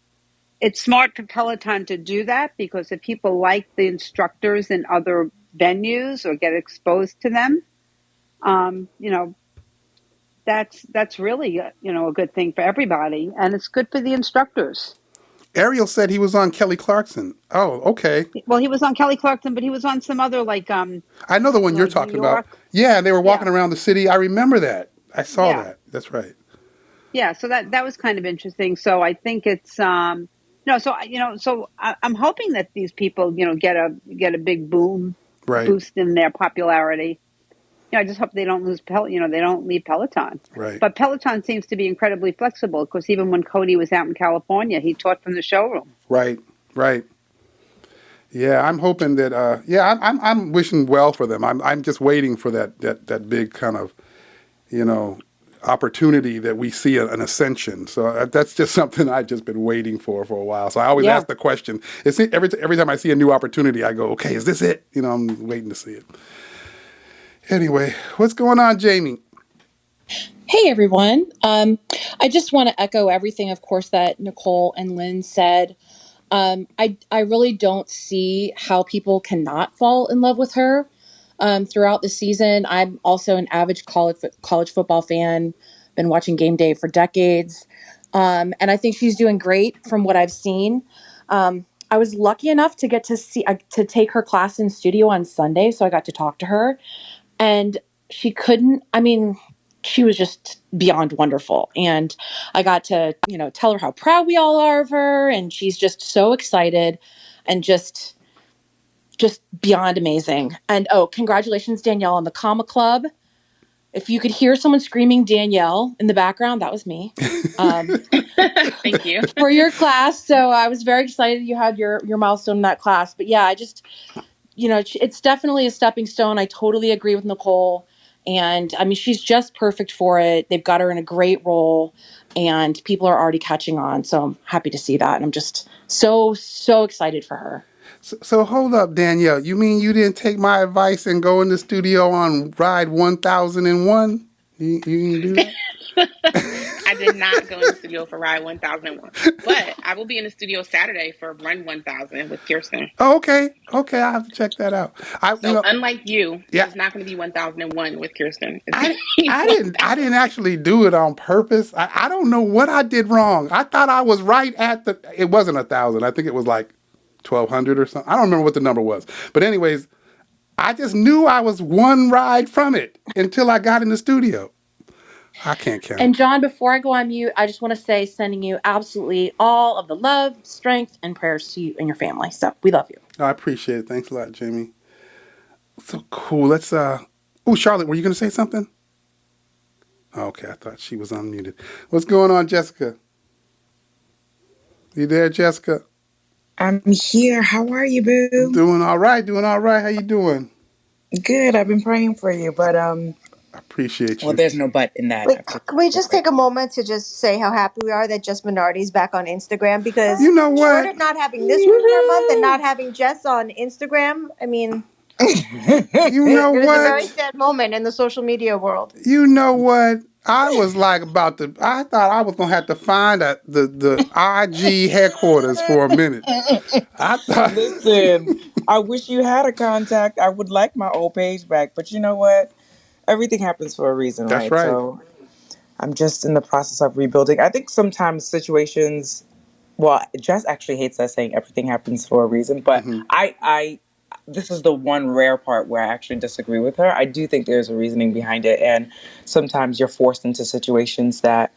it's smart for Peloton to do that, because if people like the instructors in other venues or get exposed to them, that's really a good thing for everybody, and it's good for the instructors.
Ariel said he was on Kelly Clarkson. Oh, okay.
Well, he was on Kelly Clarkson, but he was on some other
I know the one you're talking about. Yeah, they were walking around the city. I remember that. I saw that. That's right.
Yeah, so that was kind of interesting. So I think it's so I'm hoping that these people get a big boom boost in their popularity. I just hope they don't lose they don't leave Peloton.
Right.
But Peloton seems to be incredibly flexible, because even when Cody was out in California, he taught from the showroom.
Right. Yeah, I'm hoping that. I'm wishing well for them. I'm just waiting for that big kind of, opportunity that we see an ascension. So that's just something I've just been waiting for a while. So I always ask the question. Every time I see a new opportunity, I go, okay, is this it? I'm waiting to see it. Anyway, what's going on, Jamie?
Hey everyone. I just want to echo everything, of course, that Nicole and Lynn said. I really don't see how people cannot fall in love with her throughout the season. I'm also an avid college football fan, been watching Game Day for decades. And I think she's doing great from what I've seen. I was lucky enough to get to take her class in studio on Sunday, so I got to talk to her. And she was just beyond wonderful. And I got to, tell her how proud we all are of her. And she's just so excited and just beyond amazing. And congratulations, Danielle, on the Comma Club. If you could hear someone screaming Danielle in the background, that was me.
Thank you.
For your class. So I was very excited you had your milestone in that class. But yeah, it's definitely a stepping stone. I totally agree with Nicole. And she's just perfect for it. They've got her in a great role and people are already catching on. So I'm happy to see that. And I'm just so excited for her.
So hold up, Danielle. You mean you didn't take my advice and go in the studio on ride 1001? You didn't do that?
I did not go in the studio for Ride 1001, but I will be in the studio Saturday for Run 1000 with Kirsten.
Oh, okay. I have to check that out.
Unlike you,
yeah,
it's not going to be 1001 with Kirsten.
I didn't actually do it on purpose. I don't know what I did wrong. I thought I was right at it wasn't 1,000. I think it was like 1,200 or something. I don't remember what the number was. But anyways, I just knew I was one ride from it until I got in the studio. I can't count.
And John, before I go on mute, I just want to say sending you absolutely all of the love, strength, and prayers to you and your family. So we love you.
I appreciate it. Thanks a lot, Jamie. So cool. Let's Charlotte, were you going to say something? Okay, I thought she was unmuted. What's going on, Jessica? You there, Jessica?
I'm here. How are you, boo?
Doing all right. How you doing?
Good. I've been praying for you, but
I appreciate you.
Well, there's no but in that.
Wait, can we just take a moment to just say how happy we are that Jess Minardi's back on Instagram? Because
you know what?
Short of not having this room for a month and not having Jess on Instagram,
you know
it was
what?
a very sad moment in the social media world.
You know what? I was like I thought I was gonna have to find the IG headquarters for a minute. I thought.
Listen, I wish you had a contact. I would like my old page back, but you know what? Everything happens for a reason, right?
That's right.
So I'm just in the process of rebuilding. I think sometimes situations. Well, Jess actually hates us saying everything happens for a reason, but I this is the one rare part where I actually disagree with her. I do think there's a reasoning behind it, and sometimes you're forced into situations that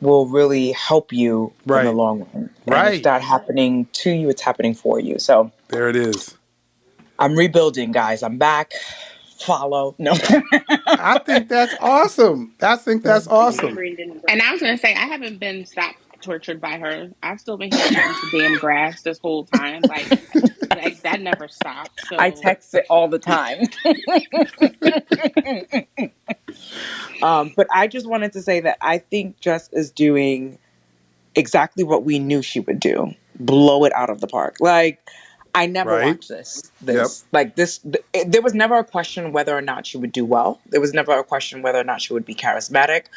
will really help you in the long run. And it's not happening to you, it's happening for you. So
there it is.
I'm rebuilding, guys. I'm back. Follow. No.
I think that's awesome.
And I was going to say, I haven't been stopped tortured by her. I've still been here eating the damn grass this whole time. Like that never stopped. So.
I text it all the time. But I just wanted to say that I think Jess is doing exactly what we knew she would do. Blow it out of the park. Like, I never watched this. There was never a question whether or not she would do well. There was never a question whether or not she would be charismatic.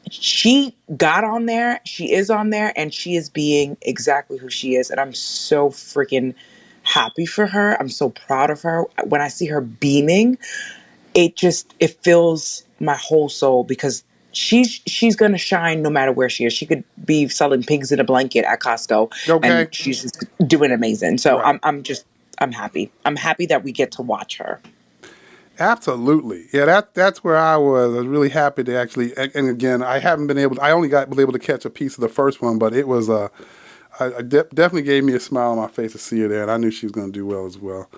She got on there, she is on there, and she is being exactly who she is. And I'm so freaking happy for her. I'm so proud of her. When I see her beaming, it fills my whole soul because she's going to shine no matter where she is. She could be selling pigs in a blanket at Costco. Okay. And she's just doing amazing. So right. I'm happy. I'm happy that we get to watch her.
Absolutely. Yeah, that's where I was. I was really happy to actually, and again, I only was able to catch a piece of the first one, but it was, definitely gave me a smile on my face to see her there, and I knew she was going to do well as well.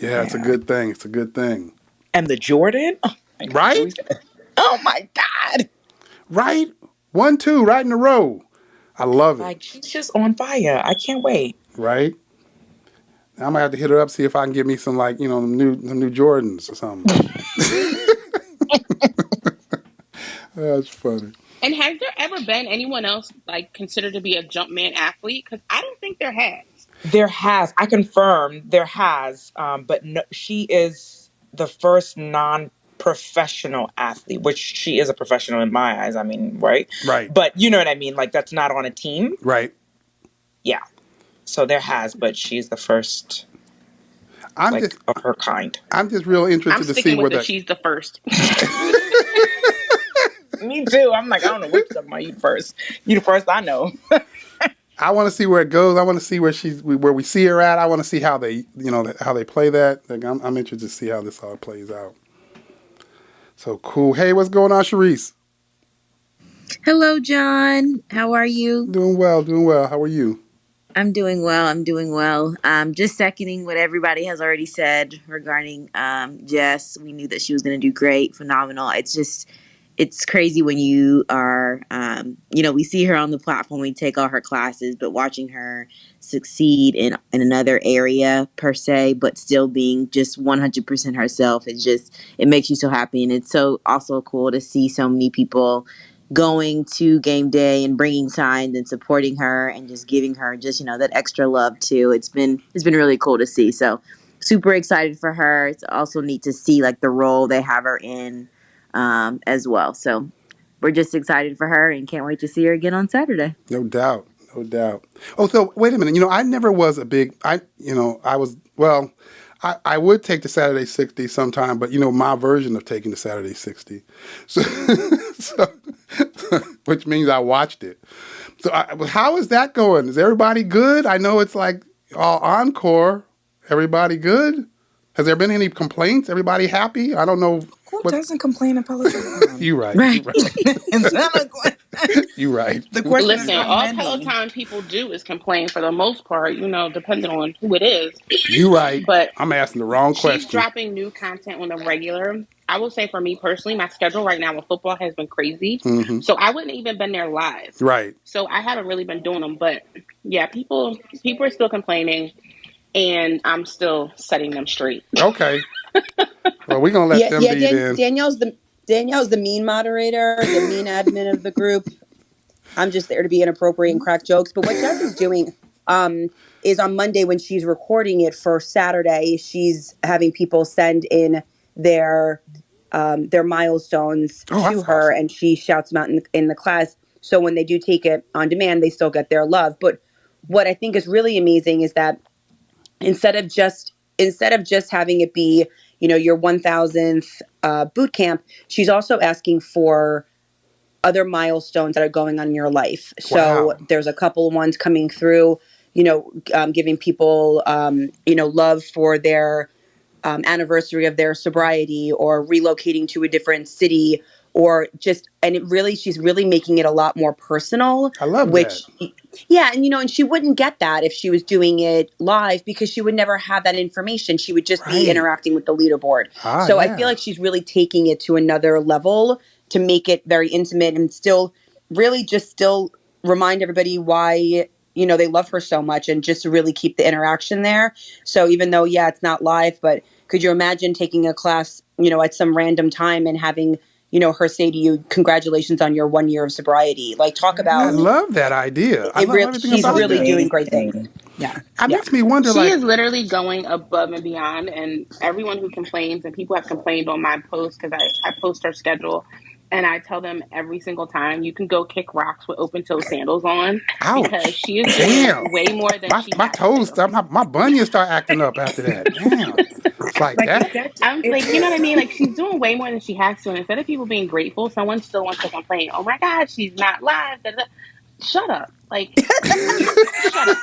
Yeah, it's a good thing. It's a good thing.
And the Jordan? Oh,
right?
Oh my God.
Right? 1, 2, right in a row. I love it.
Like, she's just on fire. I can't wait.
Right? I'm going to have to hit her up, see if I can get me some, new Jordans or something. That's funny.
And has there ever been anyone else, considered to be a Jumpman athlete? Because I don't think there has.
There has. I confirm there has. But no, she is the first professional athlete, which she is a professional in my eyes. I mean, right?
Right.
But you know what I mean? Like, that's not on a team.
Right.
Yeah. So but she's the first of her kind.
I'm just real interested to see where
she's the first.
Me too. I'm like, I don't know which of my you first. You the first I know.
I want to see where it goes. I want to see where we see her at. I want to see how they, how they play that. Like, I'm interested to see how this all plays out. So cool. Hey, what's going on, Sharice?
Hello, John. How are you?
Doing well. How are you?
I'm doing well. Just seconding what everybody has already said regarding Jess. We knew that she was going to do great, phenomenal. It's crazy when you are, we see her on the platform, we take all her classes, but watching her succeed in another area per se, but still being just 100% herself, it makes you so happy. And it's so also cool to see so many people going to game day and bringing signs and supporting her and just giving her just, that extra love too. It's been really cool to see. So super excited for her. It's also neat to see like the role they have her in as well. So we're just excited for her and can't wait to see her again on Saturday.
No doubt. Oh, so wait a minute. I never was a big, I would take the Saturday 60 sometime, but my version of taking the Saturday 60. So, which means I watched it. So how is that going? Is everybody good? I know it's like all encore. Everybody good? Has there been any complaints? Everybody happy? I don't know.
Who doesn't complain in Peloton?
You right. You right.
The question
Listen, all Peloton people do is complain for the most part, depending on who it is.
You right.
But
I'm asking the wrong question.
She's dropping new content on the regular. I will say for me personally, my schedule right now with football has been crazy. Mm-hmm. So I wouldn't even been there live.
Right.
So I haven't really been doing them. But yeah, people are still complaining. And I'm still setting them straight.
Okay. Well, we're gonna let them be then.
Danielle's the mean moderator, the mean admin of the group. I'm just there to be inappropriate and crack jokes. But what Jess is doing is on Monday when she's recording it for Saturday, she's having people send in their milestones to her, and she shouts them out in the class. So when they do take it on demand, they still get their love. But what I think is really amazing is that instead of just having it be, your 1000th boot camp, she's also asking for other milestones that are going on in your life. So there's a couple of ones coming through, giving people, love for their anniversary of their sobriety or relocating to a different city or she's really making it a lot more personal.
I love that.
Yeah. And, and she wouldn't get that if she was doing it live because she would never have that information. She would just be interacting with the leaderboard. I feel like she's really taking it to another level to make it very intimate and still remind everybody why, they love her so much and just to really keep the interaction there. So even though, it's not live, but could you imagine taking a class, at some random time and having, her say to you, congratulations on your 1 year of sobriety. Like, talk about.
I love that idea.
She's really doing great things.
Yeah.
It makes me wonder.
She is literally going above and beyond. And everyone who complains, and people have complained on my post because I post her schedule. And I tell them every single time, you can go kick rocks with open-toe sandals on.
Ouch.
Because she is doing way more than
my toes. My bunions start acting up after that. Damn. It's like that.
I'm like, you know what I mean? Like, she's doing way more than she has to. And instead of people being grateful, someone still wants to complain. Oh, my God, she's not live. Da, da. Shut up. Like, shut up.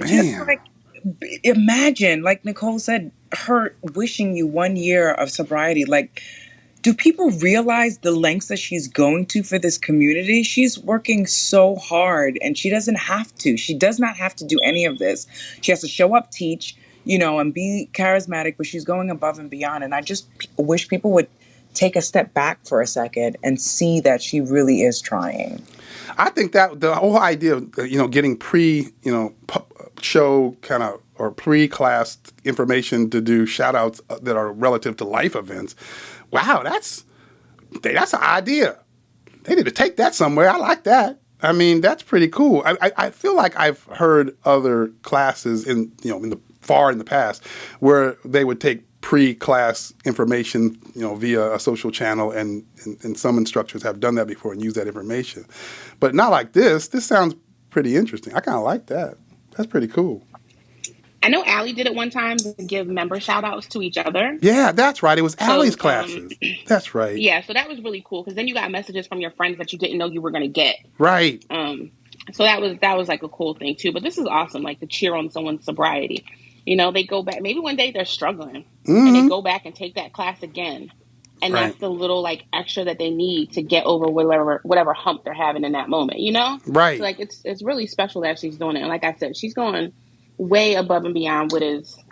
Just imagine, like Nicole said, her wishing you 1 year of sobriety. Like, do people realize the lengths that she's going to for this community? She's working so hard and she doesn't have to. She does not have to do any of this. She has to show up, teach, and be charismatic, but she's going above and beyond. And I just wish people would take a step back for a second and see that she really is trying.
I think that the whole idea of, getting show kind of or pre-class information to do shout outs that are relative to life events. Wow, that's an idea. They need to take that somewhere. I like that. I mean, that's pretty cool. I feel like I've heard other classes in the past where they would take pre-class information, via a social channel, and some instructors have done that before and used that information. But not like this. This sounds pretty interesting. I kind of like that. That's pretty cool.
I know Allie did it one time to give member shout outs to each other.
Yeah, that's right. It was Allie's classes. That's right.
Yeah, so that was really cool because then you got messages from your friends that you didn't know you were going to get.
Right.
So that was like a cool thing too. But this is awesome, like to cheer on someone's sobriety. They go back. Maybe one day they're struggling and they go back and take that class again. And that's the little like extra that they need to get over whatever hump they're having in that moment,
Right.
So like it's really special that she's doing it. And like I said, she's going way above and beyond what is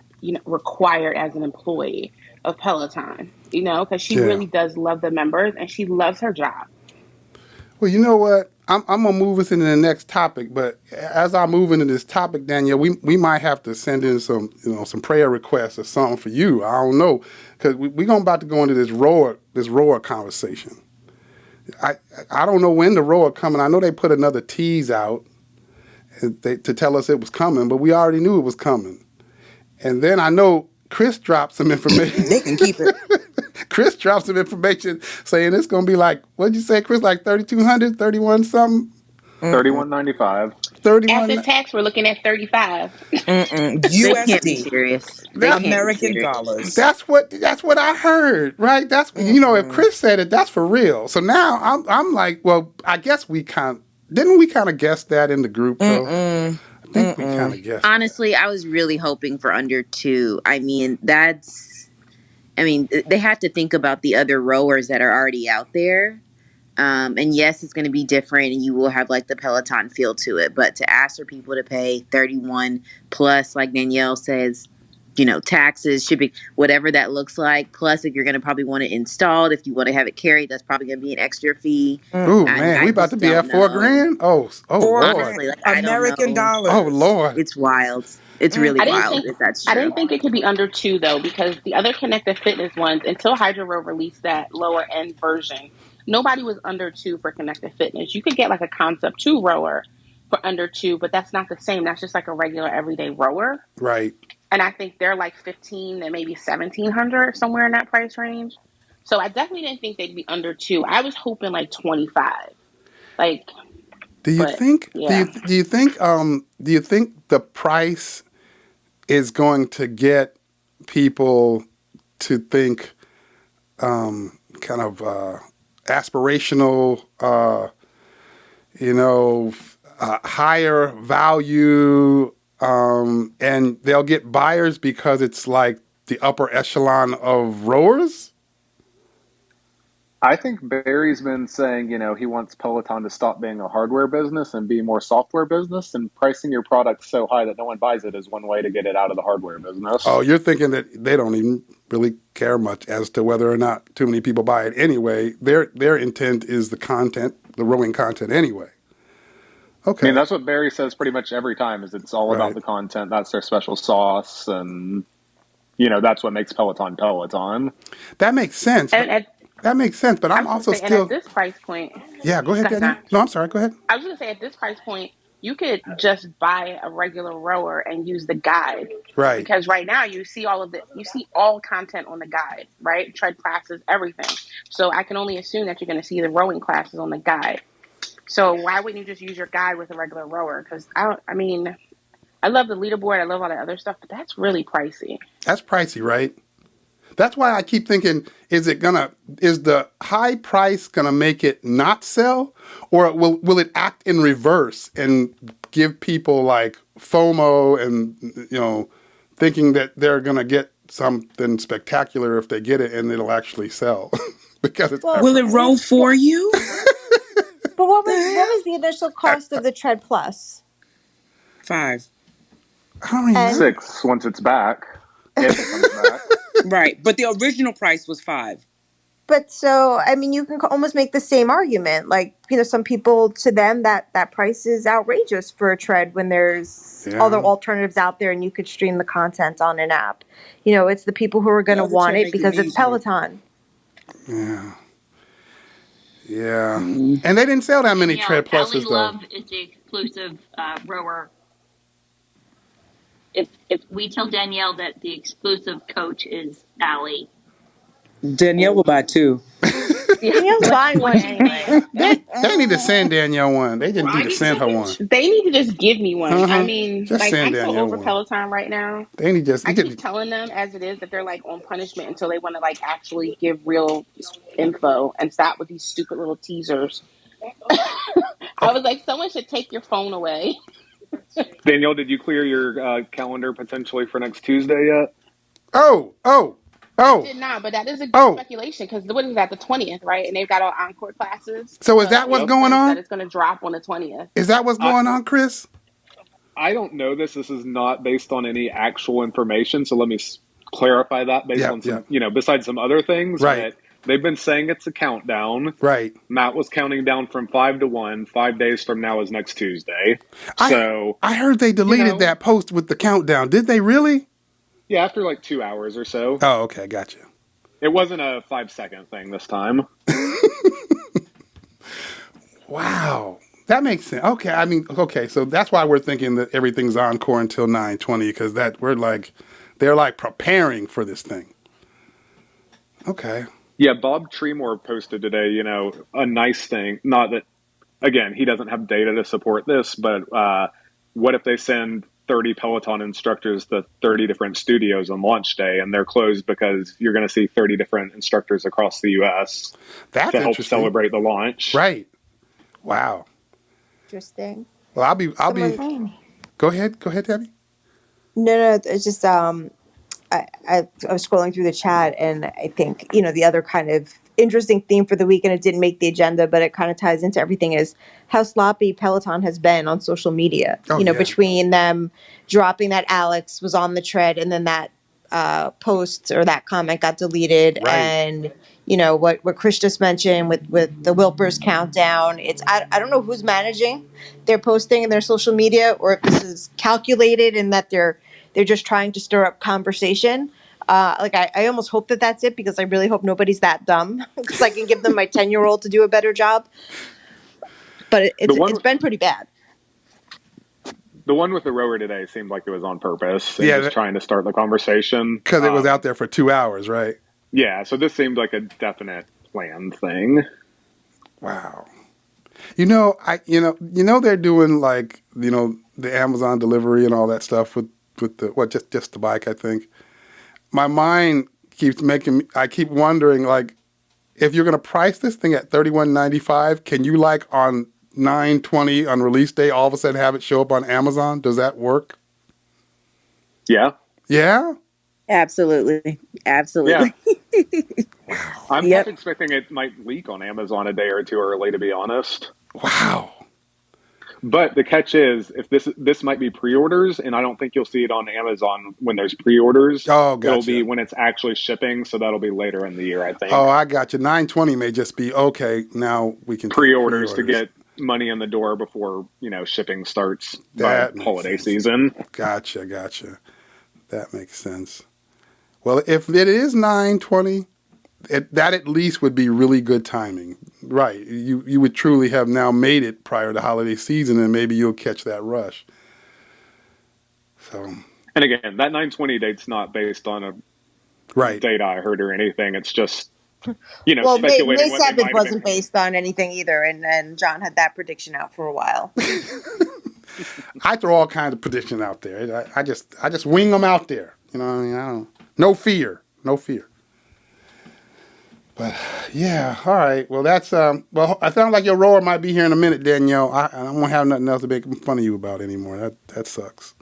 required as an employee of Peloton, because she really does love the members and she loves her job.
Well, you know what? I'm gonna move us into the next topic, but as I move into this topic, Danielle, we might have to send in some prayer requests or something for you. I don't know, because we're about to go into this rower conversation. I don't know when the rower coming. I know they put another tease out to tell us it was coming, but we already knew it was coming. And then I know Chris dropped some information.
They can keep it.
Chris dropped some information saying it's going to be like, what'd you say, Chris, like 3,200, 31 something?
$31.95.
31.
After tax, we're looking at 35.
They can't be
USD.
serious.
American dollars.
That's what I heard, right? That's if Chris said it, that's for real. So now I'm like, well, I guess didn't we kind of guess that in the group though? I think we kind of guessed.
Honestly, I was really hoping for under 2. I mean, they have to think about the other rowers that are already out there. And yes, it's going to be different and you will have like the Peloton feel to it. But to ask for people to pay 31 plus, like Danielle says, taxes, shipping, whatever that looks like. Plus, if you're going to probably want it installed, if you want to have it carried, that's probably going to be an extra fee.
Oh man, we about to be at $4,000. Oh, Lord.
Honestly,
American dollars.
Oh Lord,
it's wild. It's really wild if that's true.
I didn't think it could be under 2 though, because the other Connected Fitness ones, until Hydro Row released that lower end version, nobody was under 2 for Connected Fitness. You could get like a Concept 2 rower for under 2, but that's not the same. That's just like a regular everyday rower.
Right.
And I think they're like 1,500 and maybe 1,700, somewhere in that price range. So I definitely didn't think they'd be under 2. I was hoping like 25. Like,
do you think the price is going to get people to think kind of aspirational, higher value, and they'll get buyers because it's like the upper echelon of rowers?
I think Barry's been saying, he wants Peloton to stop being a hardware business and be more software business, and pricing your product so high that no one buys it is one way to get it out of the hardware business.
Oh, you're thinking that they don't even really care much as to whether or not too many people buy it anyway. Their intent is the content, the rowing content anyway. Okay.
I mean, that's what Barry says pretty much every time, is it's all about the content. That's their special sauce, and, that's what makes Peloton Peloton.
That makes sense. That makes sense, but I'm also still...
at this price point...
Yeah, go ahead, Danielle. No, I'm sorry, go ahead.
I was going to say, at this price point, you could just buy a regular rower and use the guide.
Right.
Because right now you see all content on the guide, right? Tread classes, everything. So I can only assume that you're going to see the rowing classes on the guide. So why wouldn't you just use your guide with a regular rower? Because I love the leaderboard, I love all that other stuff, but that's really pricey.
That's pricey, right? That's why I keep thinking, is the high price gonna make it not sell, or will it act in reverse and give people like FOMO and thinking that they're gonna get something spectacular if they get it and it'll actually sell because it's
will it roll for you?
But what was the initial cost of the Tread Plus?
5.
I don't remember.
6 once it's back. If it comes back.
Right, but the original price was 5.
But so, you can almost make the same argument. Like, some people, to them, that price is outrageous for a Tread when there's other alternatives out there and you could stream the content on an app. It's the people who are going to want it because it's Peloton.
Yeah. Yeah. And they didn't sell that many Tread Pluses, though.
Love is the exclusive rower. if we tell Danielle that the exclusive coach is Allie.
Danielle will buy two.
Yeah,
Danielle's buying
what
one
do you think?
anyway.
They need to send Danielle one. They just need
I
to
need
send her
to.
one.
They need to just give me one. I mean,
Just
like
send
I'm so
Danielle
over
one.
Peloton right now.
They need just
I keep telling them as it is that they're like on punishment until they want to like actually give real info and stop with these stupid little teasers. I was like, someone should take your phone away.
Danielle, did you clear your calendar potentially for next Tuesday yet?
I did not, but that is a good speculation because what is that, the 20th, right? And they've got all encore classes.
So is
So
that
that
what's
makes
going
sense that
on?
it's going to drop on the 20th.
Is that what's going on, Chris?
I don't know this. This is not based on any actual information. So let me clarify that based on some, besides some other things.
Right.
But they've been saying it's a countdown.
Right.
Matt was counting down from 5 to 1. 5 days from now is next Tuesday.
I heard they deleted that post with the countdown. Did they really?
Yeah, after like 2 hours or so.
Oh, okay. Gotcha.
It wasn't a 5-second thing this time.
Wow. That makes sense. Okay. I mean, okay. So that's why we're thinking that everything's encore until 9/20 because they're like preparing for this thing. Okay.
Yeah, Bob Tremore posted today, a nice thing. Not that, again, he doesn't have data to support this, but what if they send 30 Peloton instructors to 30 different studios on launch day and they're closed because you're going to see 30 different instructors across the U.S.
to
help celebrate the launch.
Right. Wow.
Interesting.
Well, I'll be. Go ahead, Debbie.
No, it's just I was scrolling through the chat, and I think the other kind of interesting theme for the week, and it didn't make the agenda, but it kind of ties into everything, is how sloppy Peloton has been on social media. Between them dropping that Alex was on the tread, and then that post or that comment got deleted,
right.
And what Chris just mentioned with the Wilpers countdown. I don't know who's managing their posting and their social media, or if this is calculated and that they're just trying to stir up conversation. I almost hope that that's it, because I really hope nobody's that dumb, because I can give them my 10-year-old to do a better job. But it's been pretty bad.
The one with the rower today seemed like it was on purpose and just trying to start the conversation.
Because it was out there for 2 hours, right?
Yeah, so this seemed like a definite planned thing.
Wow. They're doing the Amazon delivery and all that stuff with the just the bike, I think. My mind keeps I keep wondering, if you're going to price this thing at $31.95, can you on 9/20 on release day all of a sudden have it show up on Amazon? Does that work?
Yeah.
Yeah?
Absolutely.
Yeah. I'm
Yep.
expecting it might leak on Amazon a day or two early, to be honest.
Wow.
But the catch is, if this might be pre-orders, and I don't think you'll see it on Amazon when there's pre-orders.
Oh, gotcha.
It'll be when it's actually shipping, so that'll be later in the year, I think.
Oh, I got you. 9/20 may just be, okay, now we can
pre-orders to get money in the door before, shipping starts by holiday season.
Gotcha. That makes sense. Well, if it is 9/20, that at least would be really good timing. Right. You would truly have now made it prior to holiday season, and maybe you'll catch that rush. So.
And again, that 9/20 date's not based on a date I heard or anything. It's just,
well,
speculating.
May 7th wasn't based on anything either, and John had that prediction out for a while.
I throw all kinds of predictions out there. I just wing them out there. You know what I mean? I don't. No fear. But yeah, all right. Well, that's well. I sound like your rower might be here in a minute, Danielle. I won't have nothing else to make fun of you about anymore. That sucks.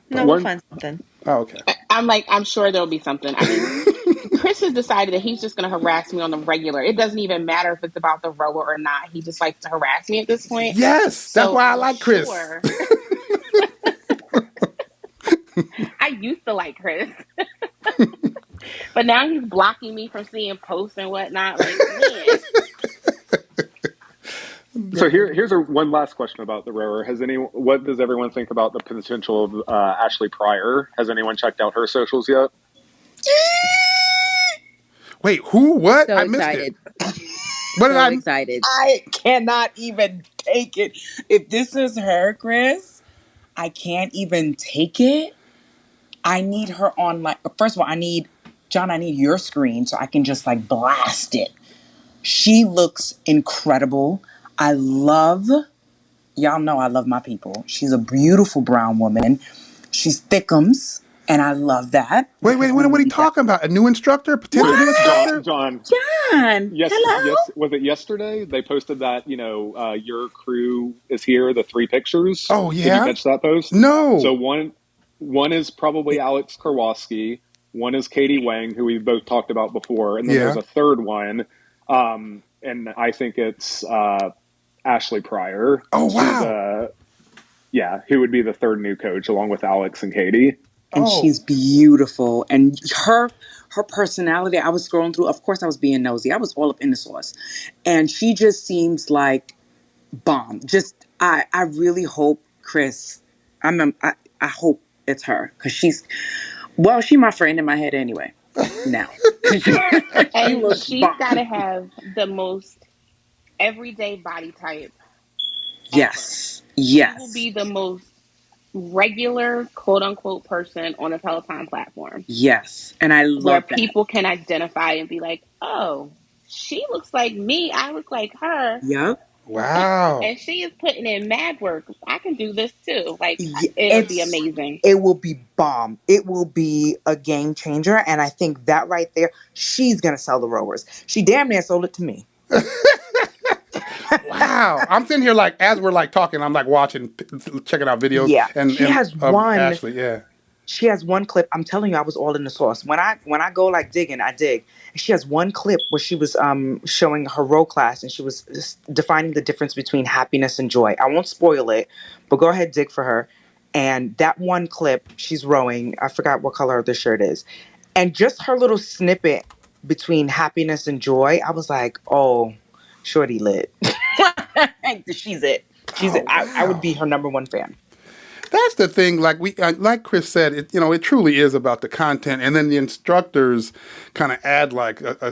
No, we'll find something.
Oh, okay.
I'm sure there'll be something. I mean, Chris has decided that he's just going to harass me on the regular. It doesn't even matter if it's about the rower or not. He just likes to harass me at this point.
Yes, that's why I like Chris.
Sure. I used to like Chris. But now he's blocking me from seeing posts and whatnot. Man.
So here's one last question about the rower. What does everyone think about the potential of Ashley Pryor? Has anyone checked out her socials yet?
Wait, who? What?
So
I missed
excited.
it. What did I?
Excited.
I cannot even take it. If this is her, Chris, I can't even take it. I need her on like, first of all, I need your screen so I can just like blast it. She looks incredible. Y'all know I love my people. She's a beautiful brown woman. She's thickums, and I love that.
Wait, what are you talking about? A new instructor? Potential new instructor?
John.
John,
Yes,
hello.
was it yesterday? They posted that, your crew is here, the 3 pictures.
Oh,
Did you
yeah?
catch that post?
No.
So one is probably Alex Karwoski, one is Katie Wang, who we've both talked about before, and then
Yeah.
there's a third one, and I think it's Ashley Pryor.
Oh, wow.
Who would be the third new coach along with Alex and Katie.
And she's beautiful. And her personality, I was scrolling through, of course I was being nosy. I was all up in the sauce. And she just seems like bomb. Just I really hope Chris, I hope it's her. Because she's my friend in my head anyway. Now.
And she's got to have the most everyday body type ever.
Yes.
She will be the most regular, quote unquote, person on the Peloton platform.
Yes. And I love
where
that.
people can identify and be like, oh, she looks like me. I look like her.
Yep.
Wow.
And she is putting in mad work. I can do this too. Like, it'll be amazing.
It will be bomb. It will be a game changer. And I think that right there, she's going to sell the rowers. She damn near sold it to me.
Wow. I'm sitting here like, as we're like talking, I'm like watching, checking out videos.
Yeah. She has one.
Ashley, yeah.
She has one clip. I'm telling you, I was all in the sauce. When I go like digging, I dig. She has one clip where she was showing her row class and she was defining the difference between happiness and joy. I won't spoil it, but go ahead, dig for her. And that one clip, she's rowing. I forgot what color the shirt is. And just her little snippet between happiness and joy, I was like, oh, shorty lit. She's it. She's it.
Wow.
I would be her number one fan.
That's the thing. Like like Chris said, it truly is about the content, and then the instructors kind of add like a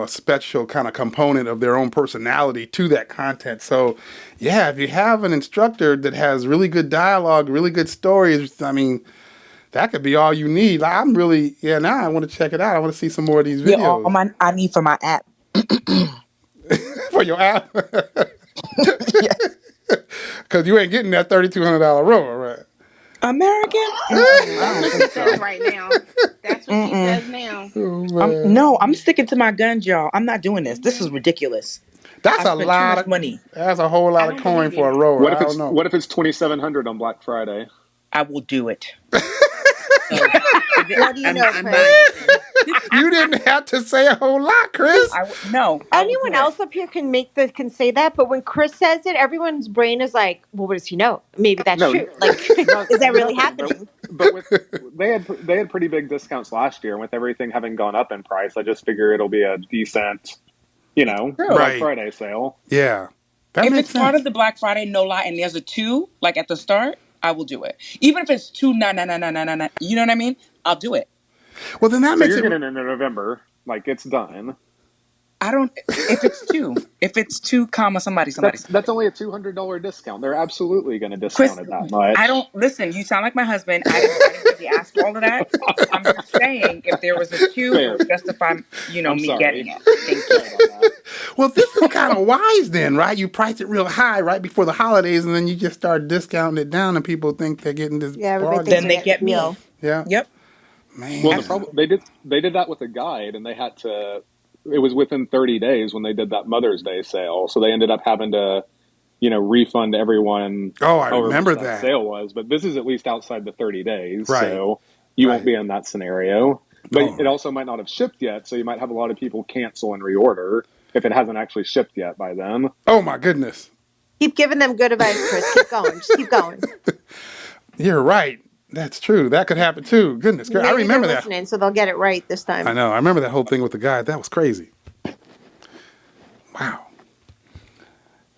special kind of component of their own personality to that content. So, yeah, if you have an instructor that has really good dialogue, really good stories, I mean, that could be all you need. Like, I'm really now I want to check it out. I want to see some more of these videos.
Yeah, all I need for my app.
For your app.
Yes.
Because you ain't getting that $3,200 rower, right?
American?
That's what she says right now. That's what she says now.
No, I'm sticking to my guns, y'all. I'm not doing this. This is ridiculous.
That's a lot of
money.
That's a whole lot of coin for a rower.
What if it's $2,700 on Black Friday?
I will do it.
What do you know, Chris?
You didn't have to say a whole lot, Chris.
Anyone else up here can say that, but when Chris says it, everyone's brain is like, "Well, what does he know? Maybe that's true. Like, is that really happening?"
But they had pretty big discounts last year, and with everything having gone up in price, I just figure it'll be a decent, Black Friday sale.
Yeah,
if it's part of the Black Friday no lie, and there's a 2 like at the start, I will do it. Even if it's 2,999, you know what I mean? I'll do it.
Well, then that makes
you're getting it in November, like it's done.
I don't. If it's 2, somebody.
That's only a $200 discount. They're absolutely going to discount it that much.
I don't listen. You sound like my husband. I didn't really ask all of that. I'm just saying, if there was a 2, it would justify, me getting it. Thank you.
Well, this is kind of wise then, right? You price it real high right before the holidays, and then you just start discounting it down, and people think they're getting this.
Yeah,
bargain.
Then they get me.
Yeah.
Yep.
Man.
Well, the problem they did that with a guide, and they had to. It was within 30 days when they did that Mother's Day sale, so they ended up having to, refund everyone.
Oh, I remember that
sale was, but this is at least outside the 30 days,
right.
So you won't be in that scenario. But it also might not have shipped yet, so you might have a lot of people cancel and reorder if it hasn't actually shipped yet by then.
Oh my goodness!
Keep giving them good advice, Chris. Keep going. Just keep going.
You're right. That's true. That could happen too. Goodness,
maybe
I remember that.
Listening, so they'll get it right this time.
I know. I remember that whole thing with the guy. That was crazy. Wow.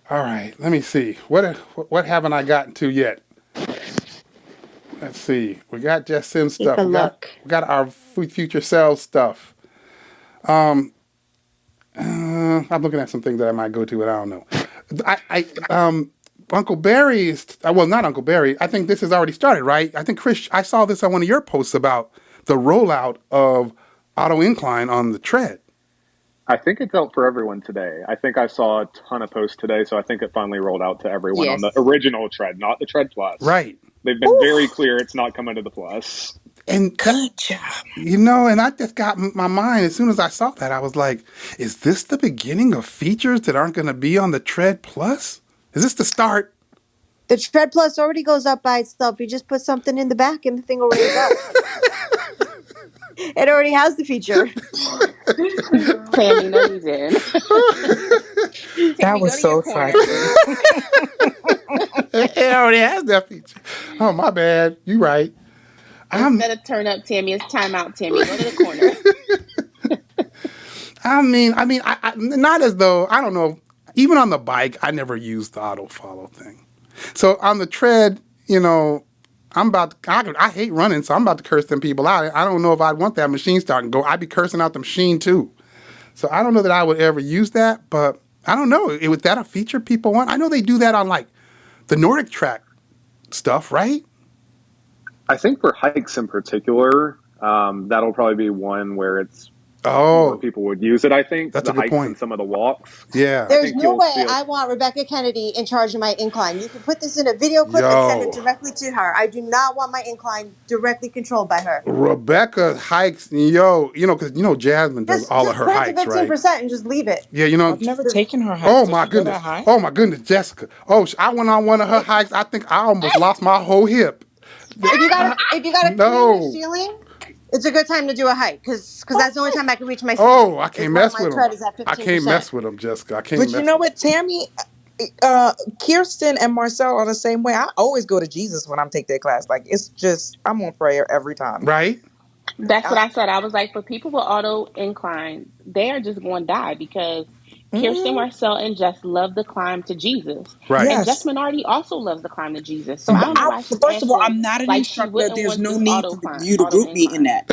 All right. Let me see. What haven't I gotten to yet? Let's see. We got Jess Sims stuff. We got our future Selves stuff. I'm looking at some things that I might go to, but I don't know. Uncle Barry is, well, not Uncle Barry. I think this has already started, right? I think, Chris, I saw this on one of your posts about the rollout of auto incline on the tread.
I think it's out for everyone today. I think I saw a ton of posts today, so I think it finally rolled out to everyone on the
Yes.
original tread, not the tread plus.
Right.
They've been very clear it's not coming to the plus.
And
Good job.
you know, and I just got my mind as soon as I saw that. I was like, is this the beginning of features that aren't going to be on the Tread Plus? Is this the start?
The Tread Plus already goes up by itself. You just put something in the back and the thing will raise up. It already has the feature.
Tammy, no, you didn't.
That
Tammy,
was
go to your
so
corner.
trifling.
It already has that feature. Oh, my bad. You right.
Instead of turn up, Tammy, it's time out, Tammy. Go to the corner.
I mean, I not as though, I don't know, even on the bike, I never used the auto follow thing. So on the tread, you know, I hate running, so I'm about to curse them people out. I don't know if I'd want that machine starting to go. I'd be cursing out the machine too. So I don't know that I would ever use that, but I don't know. Was that a feature people want? I know they do that on like the Nordic track stuff, right?
I think for hikes in particular, that'll probably be one where it's more people would use it. I think
that's
the
a good
hikes
point.
and some of the walks.
Yeah,
There's no way I want Rebecca Kennedy in charge of my incline. You can put this in a video clip and send it directly to her. I do not want my incline directly controlled by her.
Rebecca hikes, you know, because Jasmine does all of her hikes, right?
15% and just leave it.
Yeah, you know.
I've never taken her hike.
Oh
Does
my
she go that
goodness!
high?
Oh my goodness, Jessica! Oh, I went on one of her hikes. I think I almost lost my whole hip.
If you got to clear the ceiling, it's a good time to do a hike because that's the only time I can reach my ceiling.
Oh, I can't mess with them.
Tread is at 15%.
I can't mess with them, Jessica. I can't.
But you know what, Tammy, Kirsten and Marcel are the same way. I always go to Jesus when I'm taking their class. Like it's just I'm on prayer every time.
Right.
That's what I said. I was like, for people with auto incline, they are just going to die because Kirsten, Marcel, and Jess love the climb to Jesus.
Right.
And
Yes.
Jess Minardi also loves the climb to Jesus. So I don't know why she's
First of all,
acting
I'm not an
like she
instructor.
wouldn't
There's
want
no
this
need for you to group me in that.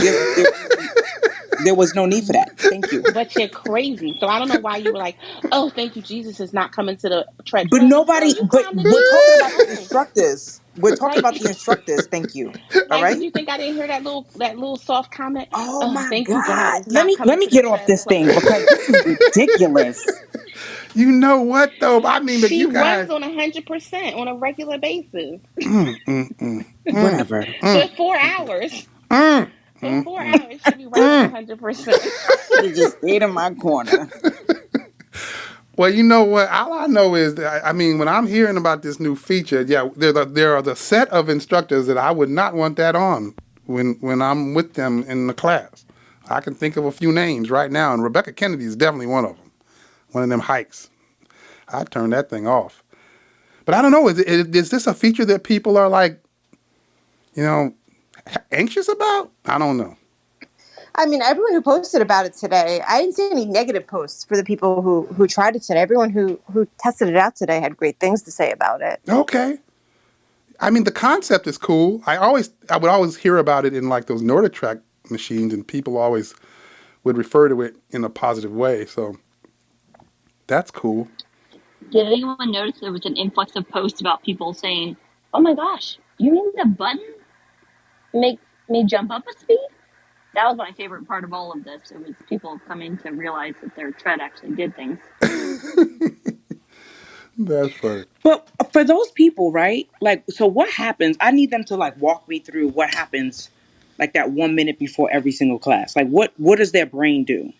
There was no need for that. Thank you.
But you're crazy. So I don't know why you were like, oh, thank you, Jesus is not coming to the tread.
But nobody,
Girl,
but we're talking about the instructors. We're talking about the instructors. Thank you. All right.
Did you think I didn't hear that little soft comment?
Oh my
thank
God.
you, God. It's
Let
not coming
me
to the
get off
tread
this thing because this is ridiculous.
You know what though? I mean, but
she
you guys
runs on 100% on a regular basis.
Whatever.
For 4 hours. For 4 hours, she be running 100%.
I should have just stayed in my corner.
Well, you know what? All I know is that, I mean, when I'm hearing about this new feature, yeah, there are the set of instructors that I would not want that on when I'm with them in the class. I can think of a few names right now, and Rebecca Kennedy is definitely one of them. One of them hikes. I'd turn that thing off. But I don't know. Is this a feature that people are like, anxious about? I don't know.
I mean, everyone who posted about it today, I didn't see any negative posts for the people who tried it today. Everyone who tested it out today had great things to say about it.
Okay. I mean, the concept is cool. I would always hear about it in like those Nordic track machines, and people always would refer to it in a positive way. So that's cool.
Did anyone notice there was an influx of posts about people saying, "Oh my gosh, you mean the button makes me jump up a speed?" That was my favorite part of all of this. It was people coming to realize that their tread actually did things.
That's funny.
But for those people, right? Like, so what happens? I need them to like walk me through what happens like that 1 minute before every single class. Like what does their brain do?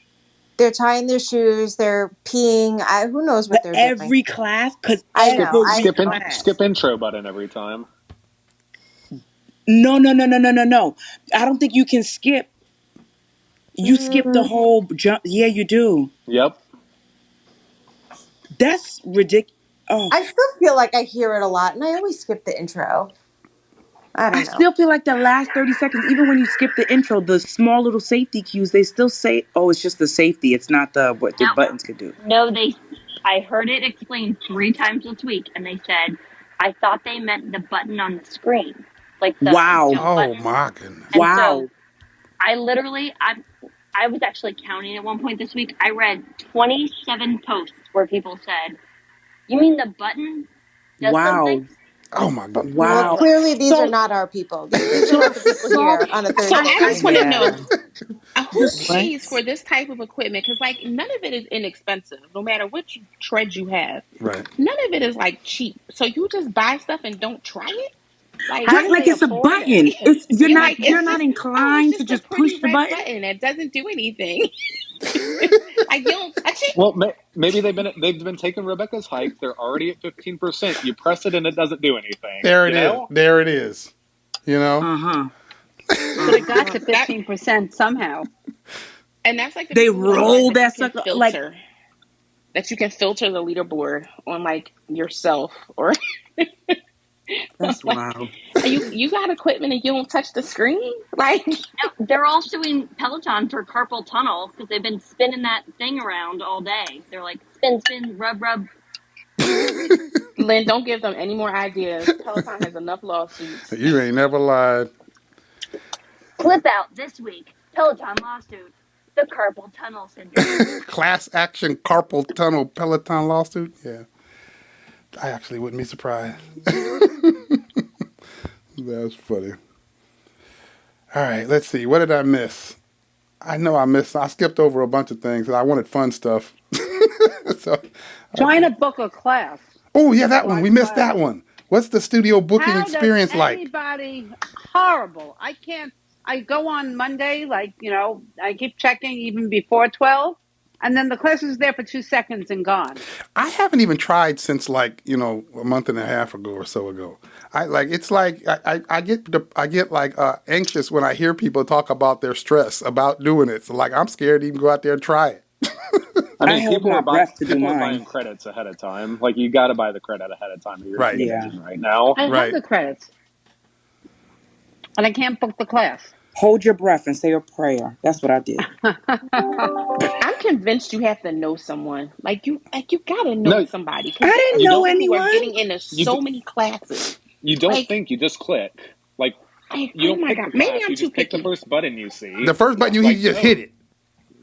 They're tying their shoes. They're peeing. Who knows what they're doing?
Every class? Because
skip intro button every time.
No. I don't think you can skip. You skip the whole jump. Yeah, you do.
Yep.
That's ridiculous. Oh.
I still feel like I hear it a lot, and I always skip the intro. I
still feel like the last 30 seconds, even when you skip the intro, the small little safety cues, they still say, oh, it's just the safety. It's not what the buttons could do.
No, I heard it explained 3 times this week, and they said, I thought they meant the button on the screen. Like the
wow.
jump button.
Oh, my goodness.
And
wow.
So I was actually counting at one point this week. I read 27 posts where people said, you mean the button does
Wow.
something.
Oh my
Well,
goodness.
Wow.
clearly these are
So,
not our people. These are not the people
Well,
here on a
so
Thursday
I
night.
just want to know
yeah.
who
What?
pays for this type of equipment because, like, none of it is inexpensive. No matter which tread you have,
Right.
none of it is like cheap. So you just buy stuff and don't try it. Like,
How
Right,
do
like
they
it's a
afford it?
button. It's
like
you're
it's
not
just it's
inclined to
just a
just
pretty
push the
red
button.
button that doesn't do anything. Like you don't touch it.
Well, maybe they've been taking Rebecca's hike. They're already at 15%. You press it and it doesn't do anything.
There it
You
is.
know?
There it is. You know?
Uh-huh.
But it got
Uh-huh.
to
That
15% somehow.
and that's like the
They
people who realize
roll
that you
that
can
sucker like
filter the leaderboard on like yourself or
that's
like
wild.
you got equipment and you don't touch the screen. Like
They're all suing Peloton for carpal tunnel because they've been spinning that thing around all day. They're like, spin, spin, rub, rub.
Lynn, don't give them any more ideas. Peloton has enough lawsuits.
You ain't never lied.
Clip out this week. Peloton lawsuit. The carpal tunnel syndrome.
Class action carpal tunnel Peloton lawsuit? Yeah. I actually wouldn't be surprised. That's funny. All right, let's see. What did I miss? I know I skipped over a bunch of things. I wanted fun stuff. So,
Trying to book a class,
oh, yeah, that one.
live
We missed
class.
that one. What's the studio booking
How does
experience like?
anybody, horrible. I can't, I go on Monday, like, I keep checking even before 12, and then the class is there for 2 seconds and gone.
I haven't even tried since like, a month and a half ago or so ago. I get like anxious when I hear people talk about their stress about doing it. So like I'm scared to even go out there and try it.
I
I
mean,
held my breath to do
people are
mine.
buying credits ahead of time. Like you got to buy the credit ahead of time, or you're not
Right.
getting
Yeah.
in right now.
I have
Right.
the credits, and I can't book the class.
Hold your breath and say a prayer. That's what I did.
I'm convinced you have to know someone. Like you gotta know
No,
somebody
I
because there are
didn't
you
know
people
don't.
who are
anyone.
getting into
You
so many classes.
you don't
Like,
think. You just click. Like you
oh
don't
my
pick
god,
the
maybe
class.
I'm
You
too
just pick the
picky.
first button you see.
The first button
Like
you just
boom.
hit it.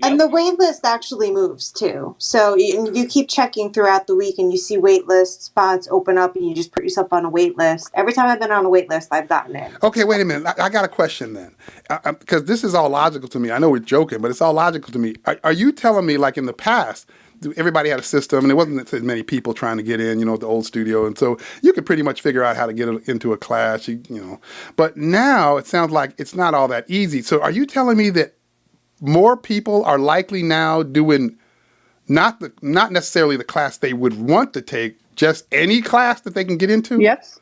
And
Yep.
the wait list actually moves too. So you keep checking throughout the week and you see wait list spots open up and you just put yourself on a wait list. Every time I've been on a wait list, I've gotten in.
Okay, wait a minute. I got a question then. Because this is all logical to me. I know we're joking, but it's all logical to me. Are you telling me, like in the past, everybody had a system and there wasn't as many people trying to get in, at the old studio. And so you could pretty much figure out how to get into a class, But now it sounds like it's not all that easy. So are you telling me that more people are likely now doing not necessarily the class they would want to take, just any class that they can get into?
Yes,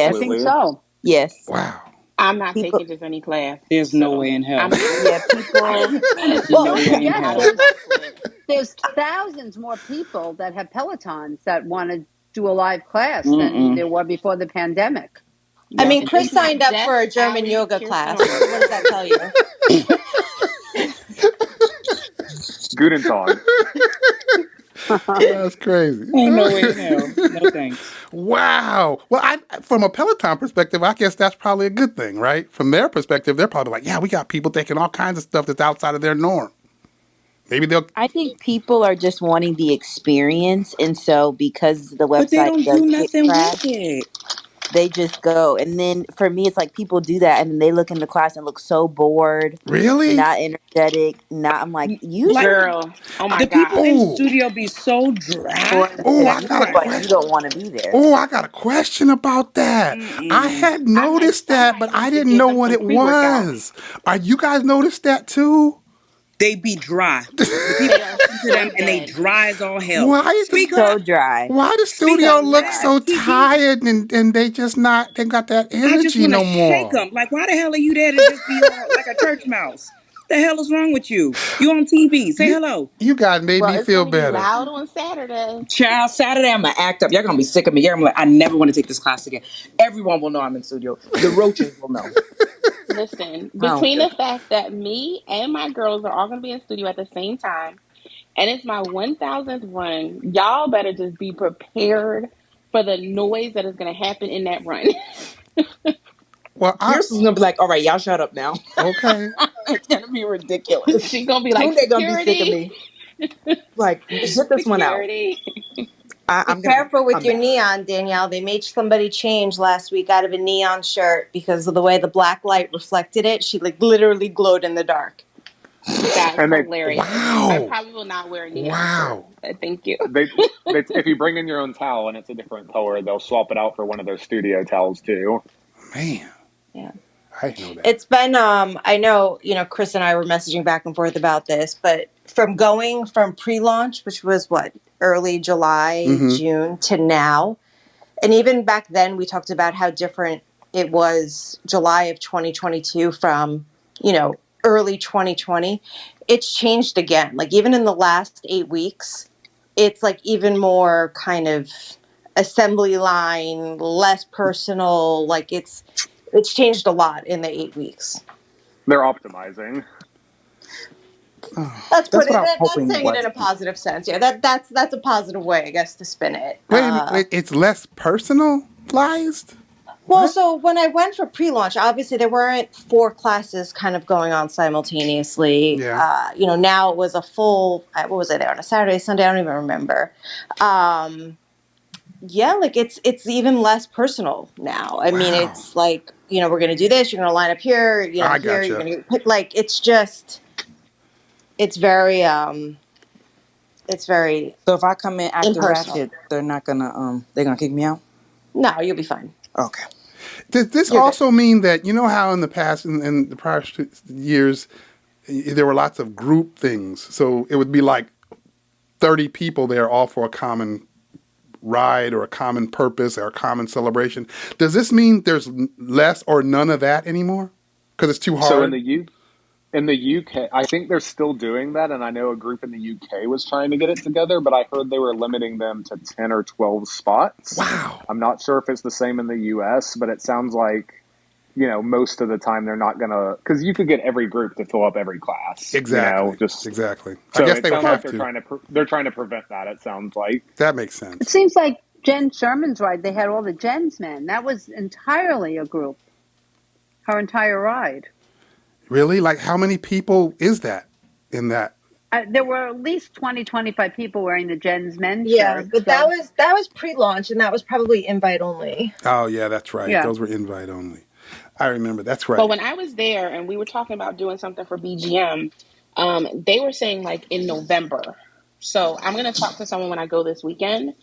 I
Yes,
think
Absolutely.
so.
yes.
Wow.
I'm not
People,
taking just any class.
There's no
So
way in hell.
yeah, people.
Well,
No
don't
way in
forget,
I
hell.
don't fall for it.
there's thousands more people that have Pelotons that want to do a live class than
Mm-mm.
there were before the pandemic.
I
Yes,
mean,
and
Chris
it's not
signed up
Jess,
for a German
Allie,
yoga
Kirsten,
class.
or
What does
Margaret.
that tell you?
Guten Tag.
That's crazy.
Ain't no way in hell. No thanks.
Wow. Well, from a Peloton perspective, I guess that's probably a good thing, right? From their perspective, they're probably like, yeah, we got people taking all kinds of stuff that's outside of their norm. Maybe they'll.
I think people are just wanting the experience, and so because the
But they
website
don't
does
do
get
nothing with
crashed,
it.
they just go. And then for me, it's like people do that, and then they look in the class and look so bored,
Really?
not energetic. Not. I'm like,
Like
usually
Girl, oh
I,
my
the people
gosh.
in
oh,
studio be so dry.
bored
oh,
because
I
Like
you
got a
look
what?
like you
question.
don't want to be there.
Oh, I got a question about that. I
Mm-mm.
had
I might
noticed that, but I
need to
didn't
give
know
them
what
some
it
pre-workout.
was. Are you guys noticed that too?
They be dry. The people
They are
listen to
so
them and they
dead.
dry as all hell.
Why is
Speak
the
So
up.
dry.
why the
Speak
studio
up.
look
Yes,
so
Kiki.
tired and they just not they got that
I just
energy
want to
no
shake
more?
them. Like, why the hell are you there to just be all like a church mouse? The hell is wrong with you? You on TV. Say
You
hello.
you guys made
Well,
me
it's
feel
going to be
better.
loud on Saturday.
Child, Saturday I'm gonna act up. Y'all gonna be sick of me. You're gonna be like, I never want to take this class again. Everyone will know I'm in studio. The roaches will know.
Listen,
I don't
between
care.
the fact that me and my girls are all going to be in studio at the same time, and it's my 1000th run, y'all better just be prepared for the noise that is going to happen in that run.
Well,
Kirsten's gonna be like, all right, y'all shut up now.
okay.
It's gonna be ridiculous.
She's going to be
Soon
like,
they're gonna be sick of
security,
me. Like, sit this one out.
security.
Be
I'm gonna be.
careful with
I'm
your
back.
neon, Danielle. They made somebody change last week out of a neon shirt because of the way the black light reflected it. She like literally glowed in the dark.
That's
And
hilarious. I
Wow.
probably will not wear a neon shirt.
Wow.
Thank you.
they if you bring in your own towel and it's a different color, they'll swap it out for one of their studio towels too.
Man,
Yeah.
I didn't know that.
It's been I know, Chris and I were messaging back and forth about this, but from going from pre-launch, which was what, early July,
Mm-hmm.
June to now, and even back then we talked about how different it was July of 2022 from, early 2020. It's changed again. Like even in the last 8 weeks, it's like even more kind of assembly line, less personal, like it's changed a lot in the 8 weeks.
They're optimizing.
Oh.
That's
That's what I was
that's
hoping
saying it in a
wasn't.
positive sense. Yeah, that's a positive way, I guess, to spin it.
Wait, it's less personalized?
Well,
What?
so when I went for pre-launch, obviously there weren't 4 classes kind of going on simultaneously.
Yeah.
Now it was a full. What was I there on a Saturday, Sunday? I don't even remember. Yeah, like it's even less personal now. I mean,
Wow.
it's like we're gonna do this. You're gonna line up here.
I
Here you're
gotcha.
gonna like. It's very it's very
So if I come in acting
impersonal.
ratchet, they're gonna kick me out.
No, you'll be fine.
Okay.
Does this
You're good.
also mean that, how in the past, in the prior years, there were lots of group things? So it would be like 30 people there all for a common ride or a common purpose or a common celebration. Does this mean there's less or none of that anymore? Because it's too
So
hard?
in the UK, I think they're still doing that, and I know a group in the UK was trying to get it together, but I heard they were limiting them to 10 or 12 spots.
Wow.
I'm not sure if it's the same in the US, but it sounds like, most of the time they're not going to, because you could get every group to fill up every class,
Exactly.
just
Exactly. I
so
guess
it
they would
sounds like
have
they're
to.
trying to prevent that. It sounds like.
That makes
It
sense.
seems like Jen Sherman's ride, they had all the Jens men. That was entirely a group, her entire ride.
Really? Like how many people is that in that?
There were at least 20, 25 people wearing the Jens men
Yeah,
shirt.
but
So,
that was pre-launch, and that was probably invite only.
Oh, yeah, that's right.
yeah.
Those were invite only. I remember. That's
Well,
right.
when I was there and we were talking about doing something for BGM, they were saying like in November. So I'm gonna talk to someone when I go this weekend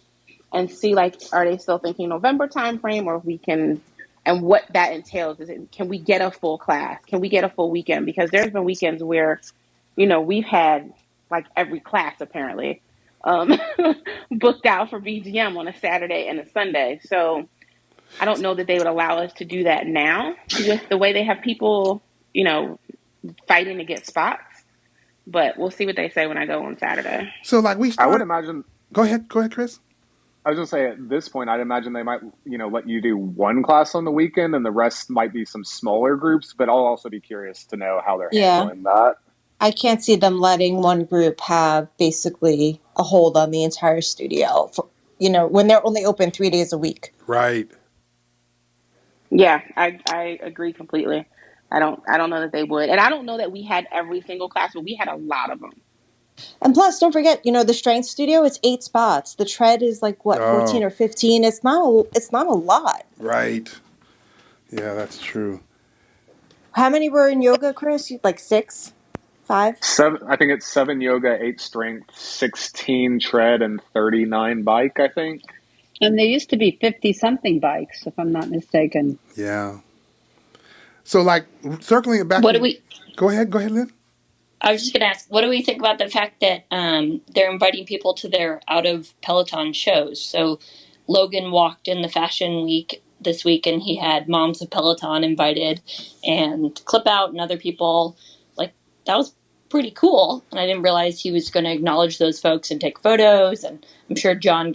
and see like are they still thinking November timeframe or we can and what that entails is can we get a full class? Can we get a full weekend? Because there's been weekends where, we've had like every class apparently um, booked out for BGM on a Saturday and a Sunday. So I don't know that they would allow us to do that now with the way they have people, fighting to get spots. But we'll see what they say when I go on Saturday.
So like we
I would
start.
imagine.
Go ahead, Chris.
I was going to say at this point, I'd imagine they might, let you do one class on the weekend and the rest might be some smaller groups, but I'll also be curious to know how they're
Yeah,
handling that.
I can't see them letting one group have basically a hold on the entire studio. When they're only open 3 days a week.
Right.
Yeah, I agree completely. I don't know that they would, and I don't know that we had every single class, but we had a lot of them.
And plus, don't forget, the strength studio is 8 spots. The tread is like what, 14
Oh,
or 15. It's not a lot.
right. Yeah, that's true.
How many were in yoga, Chris? Like 6, 5?
I think it's 7 yoga, 8 strength, 16 tread, and 39 bike, I think.
And there used to be 50 something bikes, if I'm not mistaken.
Yeah. So like circling it back.
What do we?
Go ahead, Lynn.
I was just going to ask, what do we think about the fact that they're inviting people to their out of Peloton shows? So Logan walked in the Fashion Week this week, and he had Moms of Peloton invited, and Clip Out and other people. Like that was pretty cool, and I didn't realize he was going to acknowledge those folks and take photos. And I'm sure John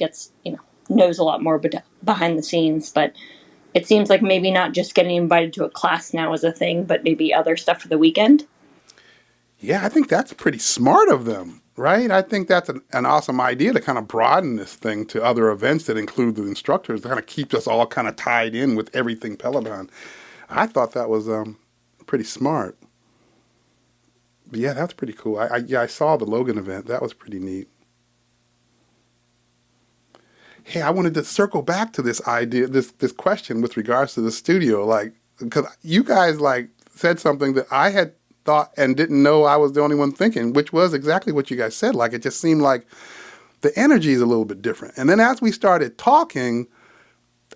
knows a lot more behind the scenes, but it seems like maybe not just getting invited to a class now is a thing, but maybe other stuff for the weekend.
Yeah, I think that's pretty smart of them, right? I think that's an awesome idea to kind of broaden this thing to other events that include the instructors, to kind of keep us all kind of tied in with everything Peloton. I thought that was pretty smart. But yeah, that's pretty cool. I saw the Logan event. That was pretty neat. hey, I wanted to circle back to this idea, this question with regards to the studio, like, because you guys like said something that I had thought and didn't know I was the only one thinking, which was exactly what you guys said. Like, it just seemed like the energy is a little bit different. And then as we started talking,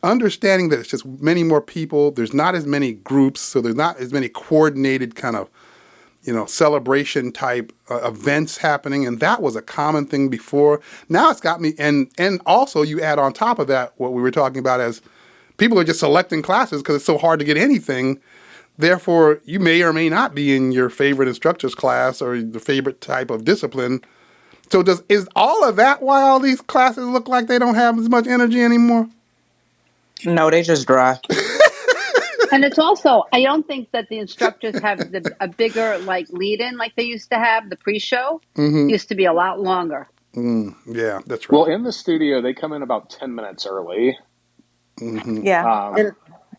understanding that it's just many more people, there's not as many groups, so there's not as many coordinated kind of, celebration type events happening, and that was a common thing before. Now it's got me, and also you add on top of that what we were talking about as people are just selecting classes because it's so hard to get anything. Therefore, you may or may not be in your favorite instructor's class or the favorite type of discipline. So is all of that why all these classes look like they don't have as much energy anymore?
No, they just dry.
And it's also, I don't think that the instructors have a bigger like lead-in like they used to have. The pre-show used to be a lot longer.
Yeah, that's right.
Well, in the studio, they come in about 10 minutes early.
Yeah,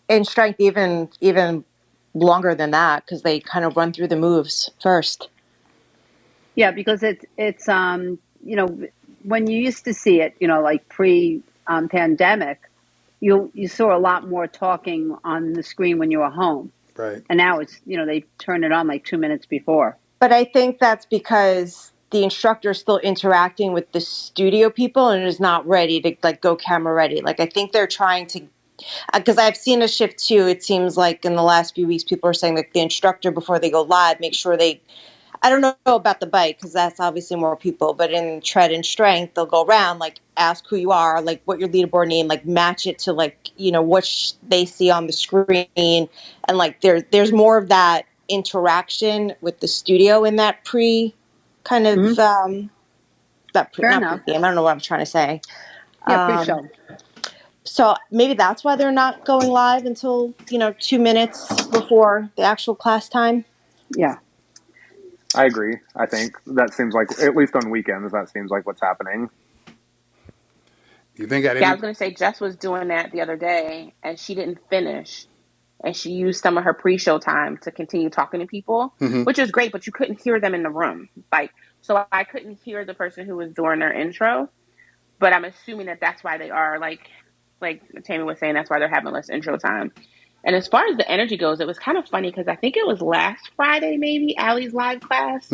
in strength even longer than that because they kind of run through the moves first.
Yeah, because it's when you used to see it, like pre-pandemic, you saw a lot more talking on the screen when you were home.
Right.
And now it's, they turn it on like 2 minutes before.
But I think that's because the instructor is still interacting with the studio people and is not ready to like go camera ready. Like I think they're trying to, because I've seen a shift too. It seems like in the last few weeks, people are saying that the instructor before they go live, make sure I don't know about the bike because that's obviously more people, but in tread and strength, they'll go around, like ask who you are, like what your leaderboard name, like match it to like, what they see on the screen. And like there's more of that interaction with the studio in that pre kind of, not pre-game. I don't know what I'm trying to say.
Yeah, pre-show.
So maybe that's why they're not going live until, 2 minutes before the actual class time.
Yeah.
I agree. I think that seems like, at least on weekends, that seems like what's happening.
You think
I was going to say Jess was doing that the other day, and she didn't finish, and she used some of her pre-show time to continue talking to people, which is great, but you couldn't hear them in the room. So I couldn't hear the person who was doing their intro, but I'm assuming that that's why they are, like Tammy was saying, that's why they're having less intro time. And as far as the energy goes, it was kind of funny because I think it was last Friday, maybe, Allie's live class.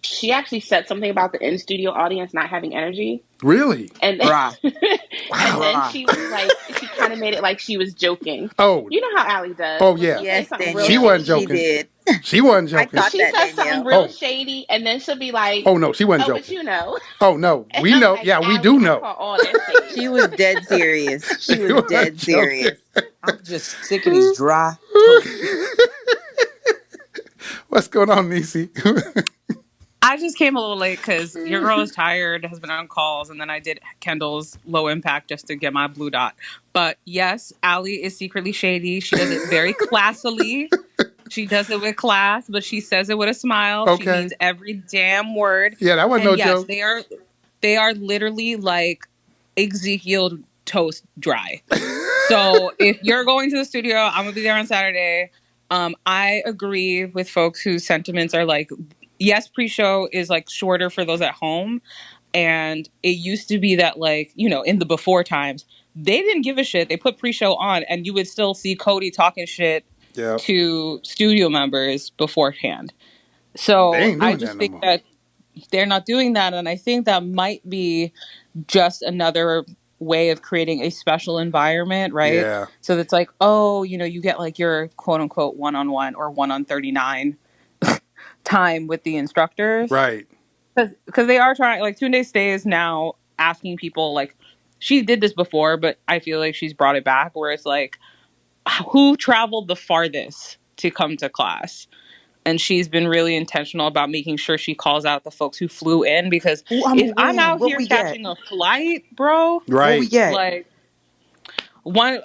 She actually said something about the in-studio audience not having energy.
Really?
And then,
wow.
And then she was like, she kind of made it like she was joking.
Oh.
You know how Allie does.
Oh, yeah.
Yes, Danielle,
she wasn't joking.
She did.
She wasn't joking.
I
she
that,
says
Danielle.
something real shady, and then she'll be like,
oh, no, she wasn't joking.
But you know.
Oh, no, we
I'm
know.
like,
yeah, we
Allie,
do know.
All that
she was dead serious. She was dead serious.
I'm just sick of these dry.
What's going on, Nisi?
I just came a little late because your girl is tired, has been on calls, and then I did Kendall's low impact just to get my blue dot. But yes, Allie is secretly shady. She does it very classily. She does it with class, but she says it with a smile.
Okay.
She means every damn word.
Yeah, that wasn't no joke.
They are literally like Ezekiel toast dry. So if you're going to the studio, I'm gonna be there on Saturday. I agree with folks whose sentiments are like, yes, pre-show is like shorter for those at home. And it used to be that like, in the before times, they didn't give a shit. They put pre-show on and you would still see Cody talking shit to studio members beforehand. So I just think that they're not doing that. And I think that might be just another way of creating a special environment, right?
Yeah.
So it's like, oh, you get like your quote unquote 1-on-1 or 1-on-39 time with the instructors.
Right.
Because they are trying, like Tunde stays now asking people, like, she did this before, but I feel like she's brought it back where it's like, who traveled the farthest to come to class? And she's been really intentional about making sure she calls out the folks who flew in because if I'm out here catching a flight, bro,
right?
Like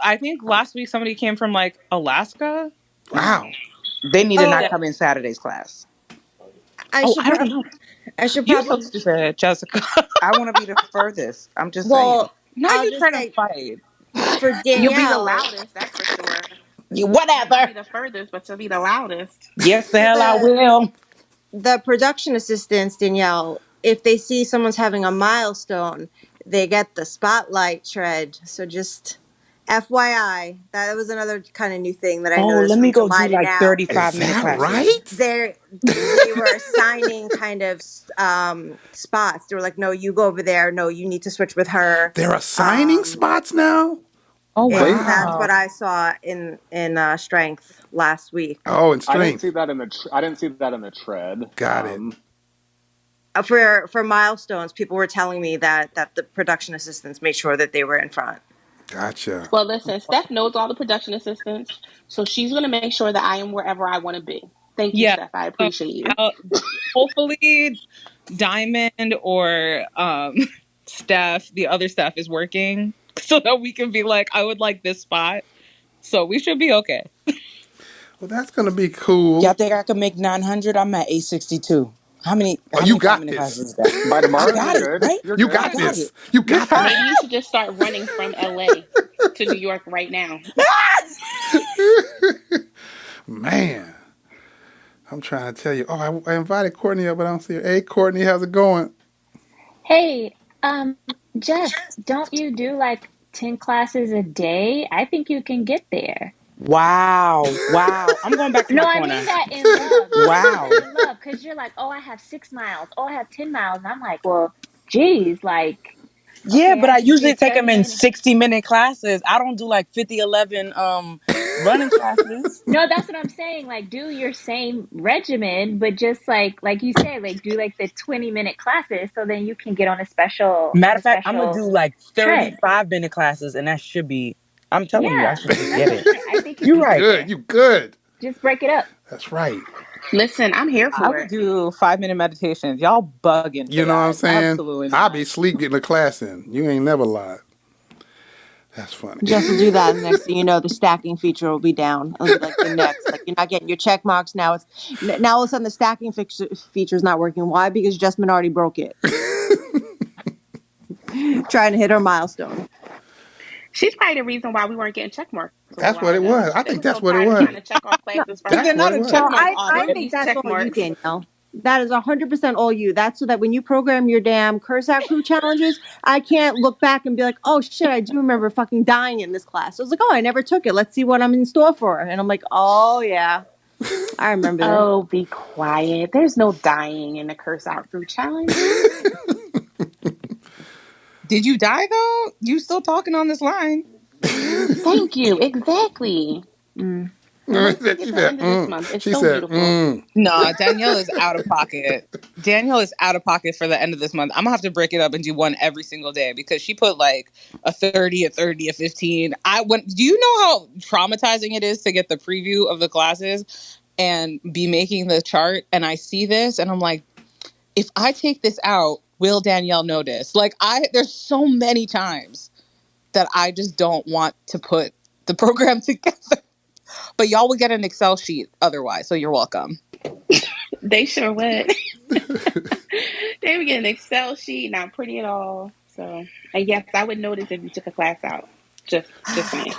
I think last week somebody came from like Alaska.
Wow,
they need to not come in Saturday's class.
I should
You're
probably.
so stupid, Jessica.
I want to be the furthest. I'm just
saying.
Now you're trying to fight.
For Danielle,
you'll be the loudest, that's for sure.
Whatever.
You'll be the furthest, but you'll be the loudest.
Yes, the hell I will.
The production assistants, Danielle, if they see someone's having a milestone, they get the spotlight tread. So just FYI, that was another kind of new thing that I
Oh,
noticed
let
from
me go do
July to
like
now.
35-minute
that
classes.
right?
They were assigning kind of spots. They were like, no, you go over there. No, you need to switch with her.
They're assigning spots now?
Oh
They
That's
wow.
what I saw in strength last week.
Oh, and
I didn't see
strength.
that in the I didn't see that in the tread.
Got it.
For milestones, people were telling me that the production assistants made sure that they were in front.
Gotcha.
Well, listen, Steph knows all the production assistants, so she's going to make sure that I am wherever I want to be. Thank you,
Yeah.
Steph. I
So,
appreciate you.
hopefully Diamond or Steph, the other Steph, is working so that we can be like, I would like this spot. So we should be okay.
Well, that's gonna be cool.
Y'all think I can make 900? I'm at 862. How many
Oh, you got
5-minute
this.
classes is that?
By
I
tomorrow, you're
got it,
good.
right?
You're
You
I
got
good.
got
this.
it.
You got
Maybe you
this.
should just start running from LA to New York right now.
Man, I'm trying to tell you. Oh, I invited Courtney up, but I don't see her. Hey, Courtney, how's it going?
Hey, Jess, don't you do like 10 classes a day? I think you can get there.
Wow. Wow. I'm going back to
No,
my
I mean
corner.
that in love. I mean that
Wow.
in love because you're like, oh, I have 6 miles. Oh, I have 10 miles. And I'm like, well, geez, like,
Yeah,
okay,
but
I
I
just
usually
did
take
30
them in
minutes.
60-minute classes. I don't do like 50, 11 running classes.
No, that's what I'm saying. Like, do your same regimen, but just like you say, like do like the 20-minute classes so then you can get on
Matter
a
of fact, I'm gonna
special
do like
tread.
35-minute classes, and that should be. I'm telling you, I
Yeah,
should just
that's
get
what I'm
it.
saying. I think you
You're
can
You
get
right.
good.
there.
You good.
Just break it up.
That's right.
Listen, I'm here
I
for
would
it.
do 5-minute meditations. Y'all bugging for
You know what I'm
that.
saying?
Absolutely
I'll
not.
be asleep getting a class in. You ain't never lied. That's funny.
Jess will do that, and next thing you know, the stacking feature will be down. It'll be like the next, like you're not getting your check marks now. It's now all of a sudden the stacking feature is not working. Why? Because Jessman already broke it, trying to hit her milestone.
She's probably the reason why we weren't getting check marks for a
That's what
while
it
though.
was. I
They
think
were so
that's what it
tired of
was.
trying to check off classes for
Because
That's
they're
her.
what
not
it
a
was.
check
No,
mark
I
Screw
audit.
think
these
that's
check
all you,
marks.
Danielle. That is 100% all you. That's so that when you program your damn curse out crew challenges, I can't look back and be like, oh shit, I do remember fucking dying in this class. I was like, oh, I never took it. Let's see what I'm in store for. And I'm like, oh yeah, I remember this.
Oh, be quiet. There's no dying in the curse out fruit challenge.
Did you die though? You still talking on this line?
Thank you. Exactly.
Mm.
Now wait till you get
She
to the
said,
end of this month. It's
She
so
said,
beautiful.
Nah, Danielle is out of pocket. Danielle is out of pocket for the end of this month. I'm gonna have to break it up and do one every single day because she put like a 30, a 30, a 15. Do you know how traumatizing it is to get the preview of the classes and be making the chart and I see this and I'm like, if I take this out, will Danielle notice? Like there's so many times that I just don't want to put the program together. But y'all would get an Excel sheet otherwise, so you're welcome.
They sure would. They would get an Excel sheet, not pretty at all. So, and yes, I would notice if you took a class out. Just saying.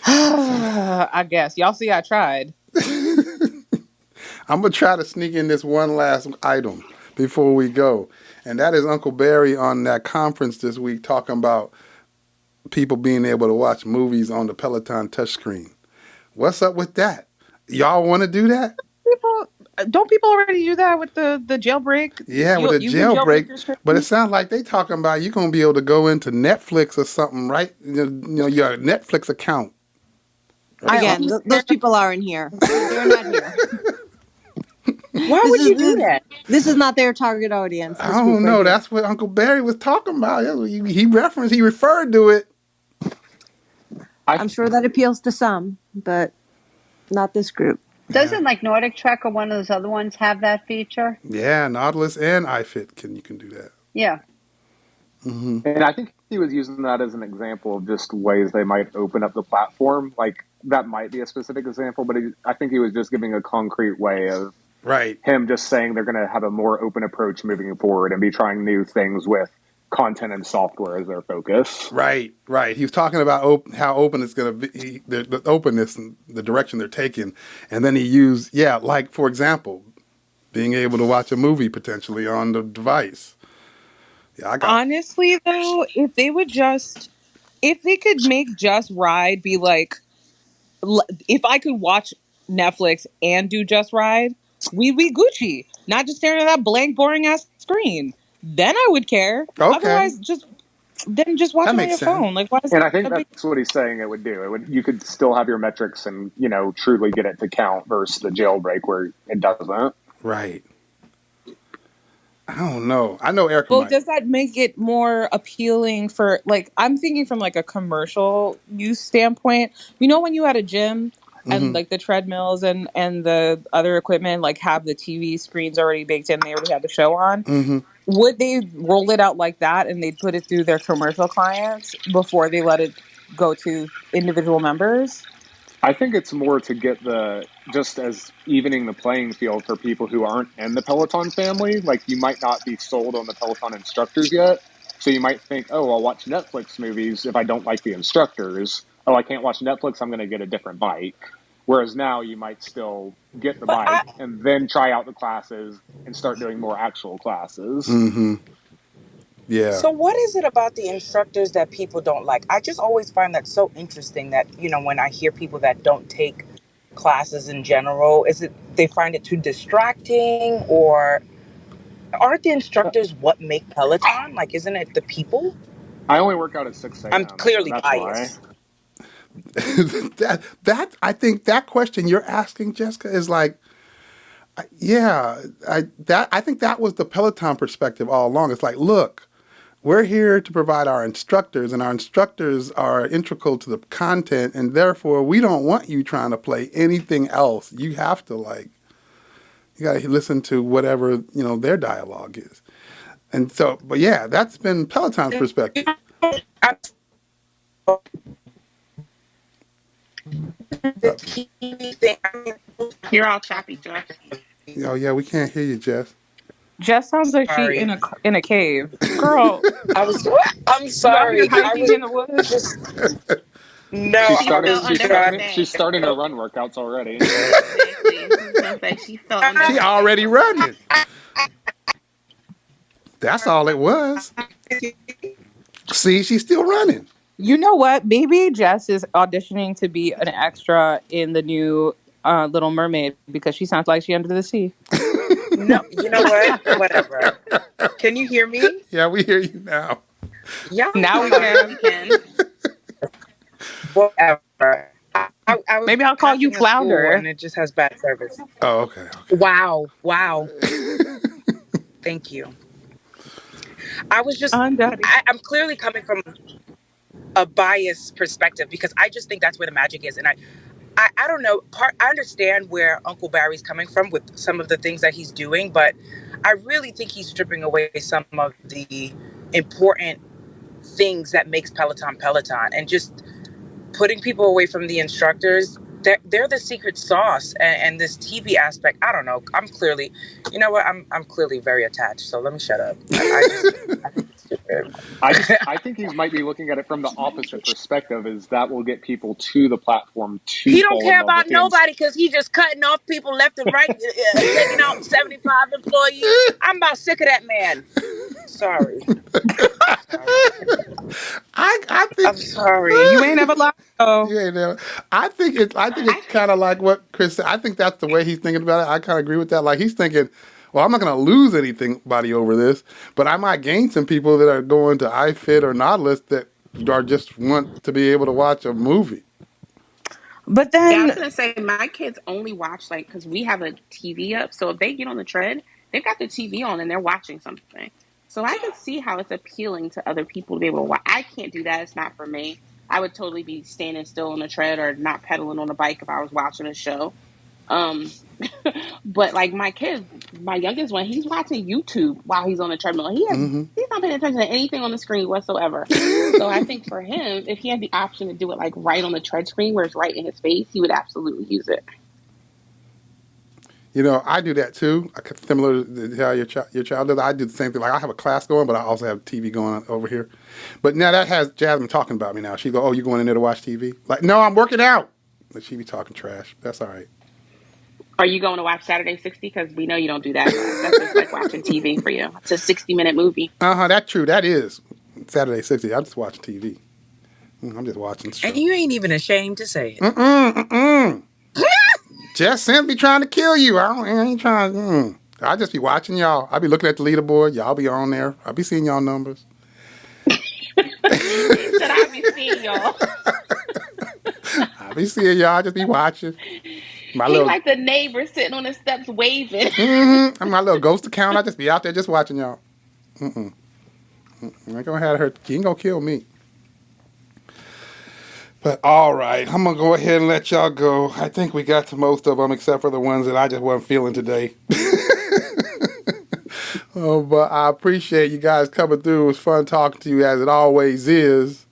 I guess. Y'all see I tried.
I'm going to try to sneak in this one last item before we go. And that is Uncle Barry on that conference this week talking about people being able to watch movies on the Peloton touchscreen. What's up with that? Y'all want to do that?
Don't people already do that with the jailbreak?
Yeah, with a
You can jailbreak
jailbreak.
your screen.
But it sounds like they talking about you're going to be able to go into Netflix or something, right? You know your Netflix account.
Again, those people aren't here. They're not here.
Why would you do that?
This is not their target audience.
I
This group
don't
right
know.
here.
That's what Uncle Barry was talking about. He referred to it.
I'm sure that appeals to some, but not this group.
Doesn't like Nordic Trek or one of those other ones have that feature?
Yeah, Nautilus and iFit you can do that.
Yeah.
Mm-hmm.
And I think he was using that as an example of just ways they might open up the platform. Like that might be a specific example, but I think he was just giving a concrete way of him just saying they're going to have a more open approach moving forward and be trying new things with content and software as their focus.
Right. He was talking about how open it's going to be, the openness and the direction they're taking. And then he used, like, for example, being able to watch a movie potentially on the device. Yeah, I got.
Honestly, though, if they could make Just Ride be like, if I could watch Netflix and do Just Ride, we'd be Gucci. Not just staring at that blank, boring ass screen. Then I would care.
Okay,
Otherwise, just watch
that
it on
makes
your
sense.
phone. Like, why is
And
it
I think
a big?
that's what he's saying it would do. You could still have your metrics and, truly get it to count versus the jailbreak where it doesn't.
Right. I don't know. I know Erica
Well,
might.
does that make it more appealing for, like, I'm thinking from like a commercial use standpoint. You know, when you at a gym and
Mm-hmm.
like the treadmills and the other equipment like have the TV screens already baked in, they already have the show on.
Mm-hmm.
Would they roll it out like that and they'd put it through their commercial clients before they let it go to individual members?
I think it's more to get just as evening the playing field for people who aren't in the Peloton family. Like, you might not be sold on the Peloton instructors yet. So you might think, oh, I'll watch Netflix movies if I don't like the instructors. Oh, I can't watch Netflix, I'm going to get a different bike. Whereas now you might still get the
But I
bike and then try out the classes and start doing more actual classes.
Mm-hmm. Yeah.
So what is it about the instructors that people don't like? I just always find that so interesting that, when I hear people that don't take classes in general, is it they find it too distracting, or aren't the instructors what make Peloton? Like, isn't it the people?
I only work out at 6
I'm
a.m.
clearly
That's why.
biased.
that I think that question you're asking, Jessica, is like, yeah, I think that was the Peloton perspective all along. It's like, look, we're here to provide our instructors, and our instructors are integral to the content, and therefore we don't want you trying to play anything else. You have to you got to listen to whatever their dialogue is. And so, but yeah, that's been Peloton's perspective.
The TV thing.
You're all choppy, Jeff.
Oh yeah, we can't hear you, Jess.
Jess sounds like she
Sorry.
in a cave. Girl,
I'm
you out here
sorry. I
hiking
was
in the woods?
just no.
She's
I
still
was
under her
driving.
She's
stay.
starting her run workouts already.
Exactly. I was gonna say she fell under
She
her stay
already
for a minute.
running. That's all it was. See, she's still running.
You know what? Maybe Jess is auditioning to be an extra in the new Little Mermaid because she sounds like she under the sea.
No, you know what? Whatever. Can you hear me?
Yeah, we hear you now.
Y'all
Now we
Yes,
can.
we can.
whatever. I was
Maybe I'll call you
passing a school
Flounder.
and it just has bad service.
Oh, okay.
Wow. Thank you. I was just,
I'm Daddy.
I'm clearly coming from a biased perspective because I just think that's where the magic is. And I don't know, I understand where Uncle Barry's coming from with some of the things that he's doing, but I really think he's stripping away some of the important things that makes Peloton and just putting people away from the instructors. They're the secret sauce, and this TV aspect. I don't know. I'm clearly, you know what? I'm clearly very attached. So let me shut up. I think it's stupid.
I think he might be looking at it from the opposite perspective. Is that will get people to the platform to
He don't
fall in
care
love
about
with
nobody because he just cutting off people left and right, taking out 75 employees. I'm about sick of that man. Sorry.
I
I'm
think
sorry.
You ain't ever lied. Oh,
you ain't never. I think it's kind of like what Chris said. I think that's the way he's thinking about it. I kind of agree with that. Like he's thinking, well, I'm not going to lose anybody over this, but I might gain some people that are going to iFit or Nautilus that are just want to be able to watch a movie.
but
Yeah, I was
then
gonna say my kids only watch because we have a TV up. So if they get on the tread, they've got the TV on and they're watching something. So I can see how it's appealing to other people to be able to watch. I can't do that. It's not for me. I would totally be standing still on the tread or not pedaling on a bike if I was watching a show. Um, but like my kid, my youngest one, he's watching YouTube while he's on the treadmill.
Mm-hmm.
He's not paying attention to anything on the screen whatsoever. So I think for him, if he had the option to do it like right on the tread screen where it's right in his face, he would absolutely use it.
I do that too. Similar to how your child does. I do the same thing. Like I have a class going, but I also have TV going on over here. But now that has Jasmine talking about me now. She go, "Oh, you going in there to watch TV?" Like, no, I'm working out. But she be talking trash. That's all right.
Are you going to watch Saturday 60? Because we know you don't do that. That's just like watching TV for you. It's a 60-minute movie.
That's true. That is Saturday 60. I'm just watching TV. I'm just watching the show.
And you ain't even ashamed to say it.
Jess Sims be trying to kill you. I ain't trying. I just be watching y'all. I be looking at the leaderboard. Y'all be on there. I be seeing y'all numbers.
He said I be seeing y'all.
I be seeing y'all. I just be watching.
He like the neighbor sitting on the steps waving.
I'm my little ghost account. I just be out there just watching y'all. I ain't gonna have her. She ain't gonna kill me. But all right, I'm gonna go ahead and let y'all go. I think we got to most of them except for the ones that I just wasn't feeling today. But I appreciate you guys coming through. It was fun talking to you as it always is.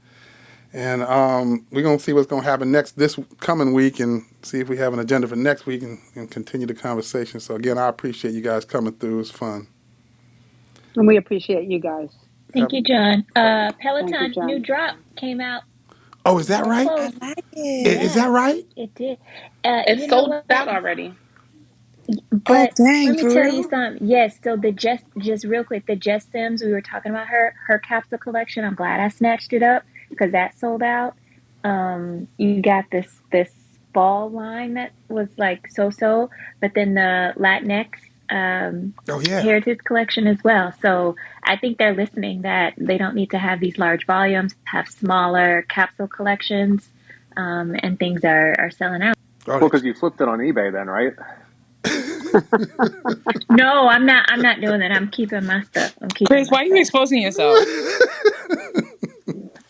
And we're going to see what's going to happen this coming week and see if we have an agenda for next week and continue the conversation. So, again, I appreciate you guys coming through. It was fun.
And we appreciate you guys.
Thank you, John. Peloton
Thank you, John.
new drop came out.
Oh, is that right?
I like it.
Is that right?
It did.
It's sold out already.
But
dang,
let me
for
tell
real?
you something. Yes, so the just real quick, the Jess Sims, we were talking about her capsule collection. I'm glad I snatched it up because that sold out. You got this fall line that was like so, but then the Latinx Heritage collection as well. So I think they're listening that they don't need to have these large volumes, have smaller capsule collections, and things are selling out.
Well, because you flipped it on eBay then, right?
No, I'm not doing that. I'm keeping my stuff.
Chris, why are you exposing yourself?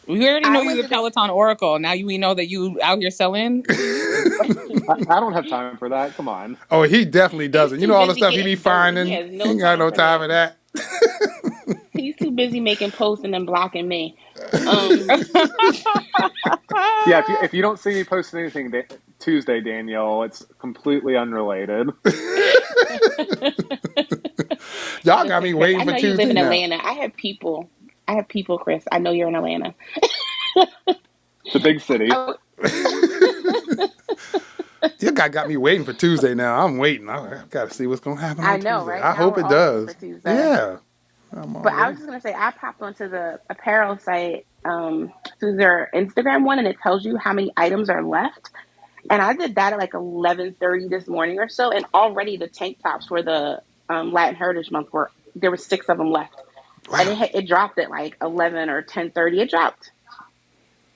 We already know you're the Peloton Oracle. Now we know that you out here selling.
I don't have time for that. Come on.
Oh, he definitely doesn't. You know all the stuff he be finding.
He has
He ain't got no time for that.
He's too busy making posts and then blocking me.
Yeah, if you don't see me posting anything Tuesday, Danielle, it's completely unrelated.
Y'all got me waiting for Tuesday.
I know you live in
now.
Atlanta. I have people, Chris. I know you're in Atlanta.
The big city.
You got me waiting for Tuesday now. I'm waiting. I got to see what's going to happen on
know,
Tuesday.
right?
I hope it does. Yeah.
But I was just going to say, I popped onto the apparel site through their Instagram one, and it tells you how many items are left. And I did that at like 11:30 this morning or so, and already the tank tops for the Latin Heritage Month there were 6 of them left. Wow. And it dropped at like 11 or 10:30. It dropped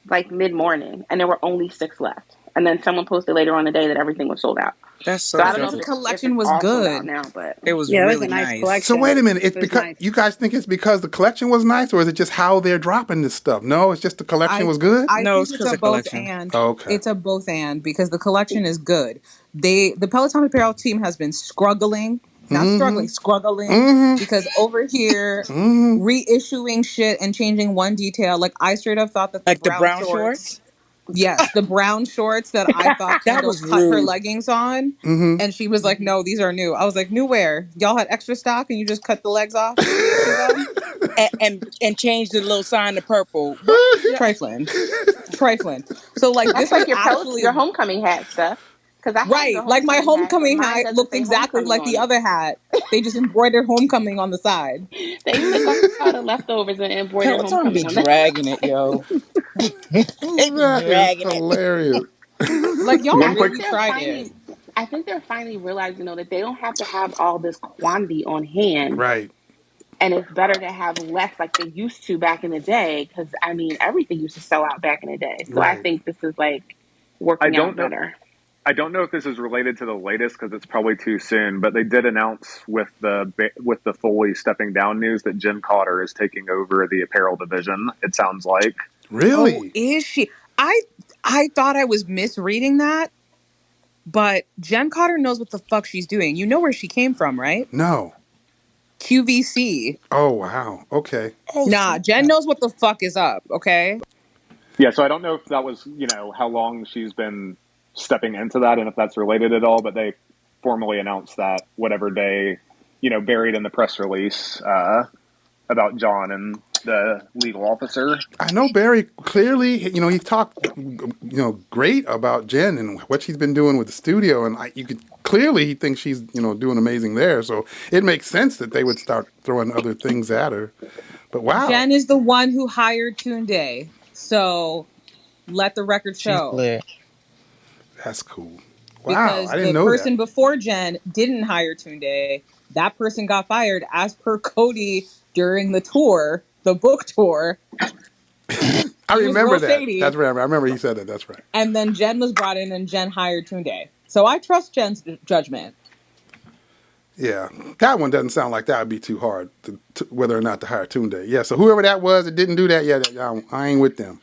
like mid-morning, and there were only 6 left. And then someone posted later on the day that everything was sold out.
That's so
I don't know
good.
if
the
collection was good.
Now, but
it was
it
really
was a nice
nice.
collection.
So wait a minute. It's because
nice.
you guys think it's because the collection was nice, or is it just how they're dropping this stuff? No, it's just the collection was good.
I
No,
think
it's
it's a both
collection.
and.
Okay.
It's a both and because the collection is good. The Peloton apparel team has been struggling because over here reissuing shit and changing one detail. Like I straight up thought that
the brown shorts.
Yes, the brown shorts that I thought
that
Kendall
was
cut her
rude.
leggings on. And she was like, no, these are new. I was like, new where? Y'all had extra stock and you just cut the legs off?
and changed the little sign to purple.
Trifling. So like
that's
this
like
is actually
your homecoming hat stuff.
Right, like my homecoming hat looked exactly like the other hat. They just embroidered homecoming on the side.
They took all the leftovers and embroidered
Peloton be
homecoming on
dragging it, yo.
That is hilarious.
Like y'all really tried it.
I think they're finally realizing though that they don't have to have all this quantity on hand,
right?
And it's better to have less, like they used to back in the day. Because I mean, everything used to sell out back in the day. So right. I think this is like working out better.
I don't know if this is related to the latest because it's probably too soon, but they did announce with the Foley stepping down news that Jen Cotter is taking over the apparel division. It sounds like.
Really?
Oh, is she? I thought I was misreading that, but Jen Cotter knows what the fuck she's doing. You know where she came from, right?
No.
QVC.
Oh wow. Okay.
Nah, Jen knows what the fuck is up. Okay.
Yeah. So I don't know if that was how long she's been stepping into that and if that's related at all, but they formally announced that whatever day, buried in the press release about John and the legal officer.
I know Barry clearly, he talked, great about Jen and what she's been doing with the studio. And you could clearly, he thinks she's, doing amazing there. So it makes sense that they would start throwing other things at her. But wow.
Jen is the one who hired Tunde. So let the record show.
Lit.
That's cool. Wow.
Because
I didn't know
the person
that.
before Jen didn't hire Tunde. That person got fired as per Cody during the tour, the book tour.
I remember that. Shady. That's right. I remember he said that. That's right.
And then Jen was brought in and Jen hired Tunde. So I trust Jen's judgment.
Yeah. That one doesn't sound like that would be too hard, to whether or not to hire Tunde. Yeah. So whoever that was that didn't do that, I ain't with them.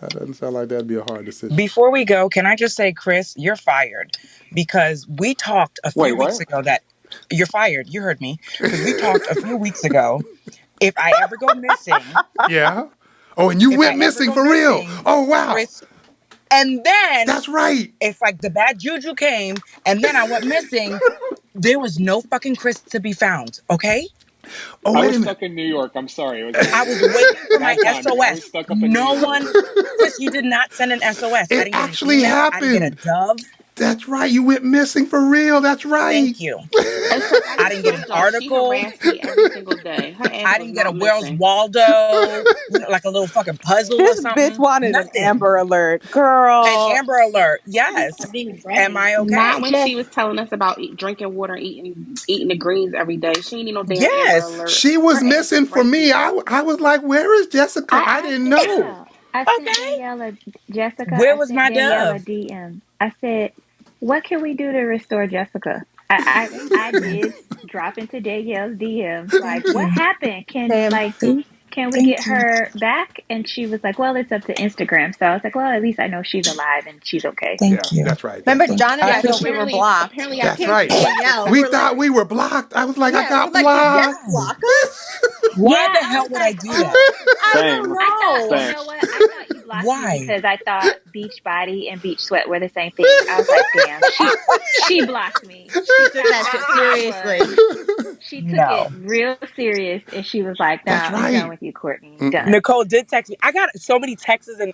That doesn't sound like that'd be a hard decision.
Before we go, can I just say, Chris, you're fired. Because we talked a few weeks ago that you're fired. You heard me. Because we talked a few weeks ago. If I ever go missing.
Yeah. Oh, and you went missing for real. Oh, wow.
Chris, and then.
That's right.
It's like the bad juju came. And then I went missing. There was no fucking Chris to be found. Okay?
Oh, I was stuck in New York. I'm sorry.
I was waiting for my SOS. No one. Chris, you did not send an SOS.
It actually happened.
I didn't get a dove.
That's right. You went missing for real. That's right.
Thank you. I didn't get an article.
She harassed me every single day.
I didn't get a Where's Waldo, like a little fucking puzzle or something.
Bitch wanted an Amber Alert, girl.
An Amber Alert, yes. Am I okay?
Not when she was telling us about drinking water, eating the greens every day. She didn't need no damn Amber Alert.
She was missing for me. I was like, where is Jessica? I didn't know.
I sent Danielle Jessica.
Where was my
Danielle
dove?
DM. I said, what can we do to restore Jessica? I did drop into Danielle's DM. Like, what happened? Can we get her back? And she was like, well, it's up to Instagram. So I was like, well, at least I know she's alive and she's okay.
Thank you.
That's right.
Remember, John and I thought we were blocked.
That's right. We thought we were blocked. I was like, I got blocked.
Why the hell would I do that?
I don't know. You know what? I thought you blocked
Why?
me because I thought beach body and beach sweat were the same thing. I was like, damn, she blocked me. She took that shit seriously. She took it real serious, and she was like, "No, I'm done with you, Courtney. Done."
Nicole did text me. I got so many texts and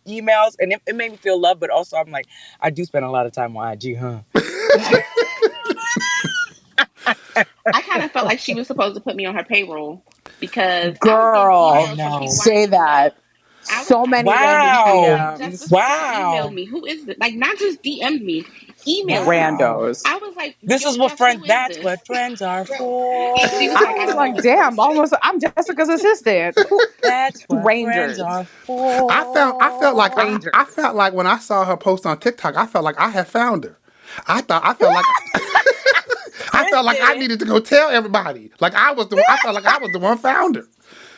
emails, and it made me feel loved. But also, I'm like, I do spend a lot of time on IG, huh?
I kind of felt like she was supposed to put me on her payroll because
girl, say that. So many random DMs.
Emailed me. Who is it? Like, not just DM'd me. Emailed
randos.
I was like,
this is what friends. That's what friends are for.
I was like, damn, I'm Jessica's assistant.
That's what
Rangers
friends are for.
I felt like when I saw her post on TikTok, I felt like I had found her. I felt like I needed to go tell everybody. I felt like I was the one found her.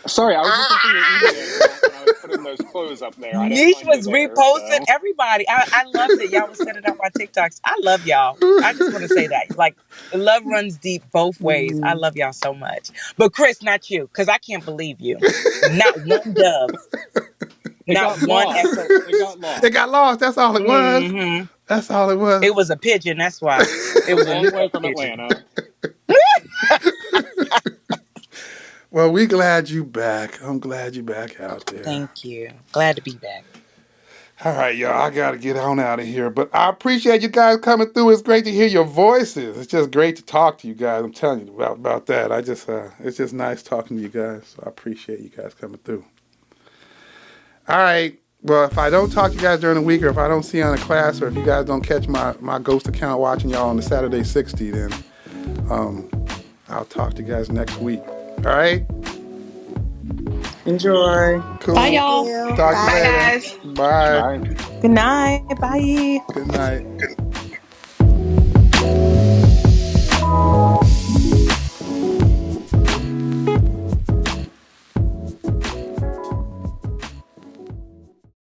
Sorry, I was looking for your email when I was putting those clothes up there.
Niche was reposting everybody. I loved it. Y'all was sending out my TikToks. I love y'all. I just want to say that. Like, love runs deep both ways. I love y'all so much. But Chris, not you, because I can't believe you. Not one dove. Not one SOS.
It got lost.
It got lost. That's all it was. Mm-hmm. That's all it was.
It was a pigeon. That's why. It was a
long way from Atlanta.
Well, we glad you back. I'm glad you back out there.
Thank you. Glad to be back.
All right, y'all. I got to get on out of here. But I appreciate you guys coming through. It's great to hear your voices. It's just great to talk to you guys. I'm telling you about that. It's just nice talking to you guys. So I appreciate you guys coming through. All right. Well, if I don't talk to you guys during the week, or if I don't see you on a class, or if you guys don't catch my ghost account watching y'all on the Saturday 60, then I'll talk to you guys next week. All right?
Enjoy.
Cool.
Bye, y'all.
Talk to you later.
Guys.
Bye.
Good night. Bye.
Good night.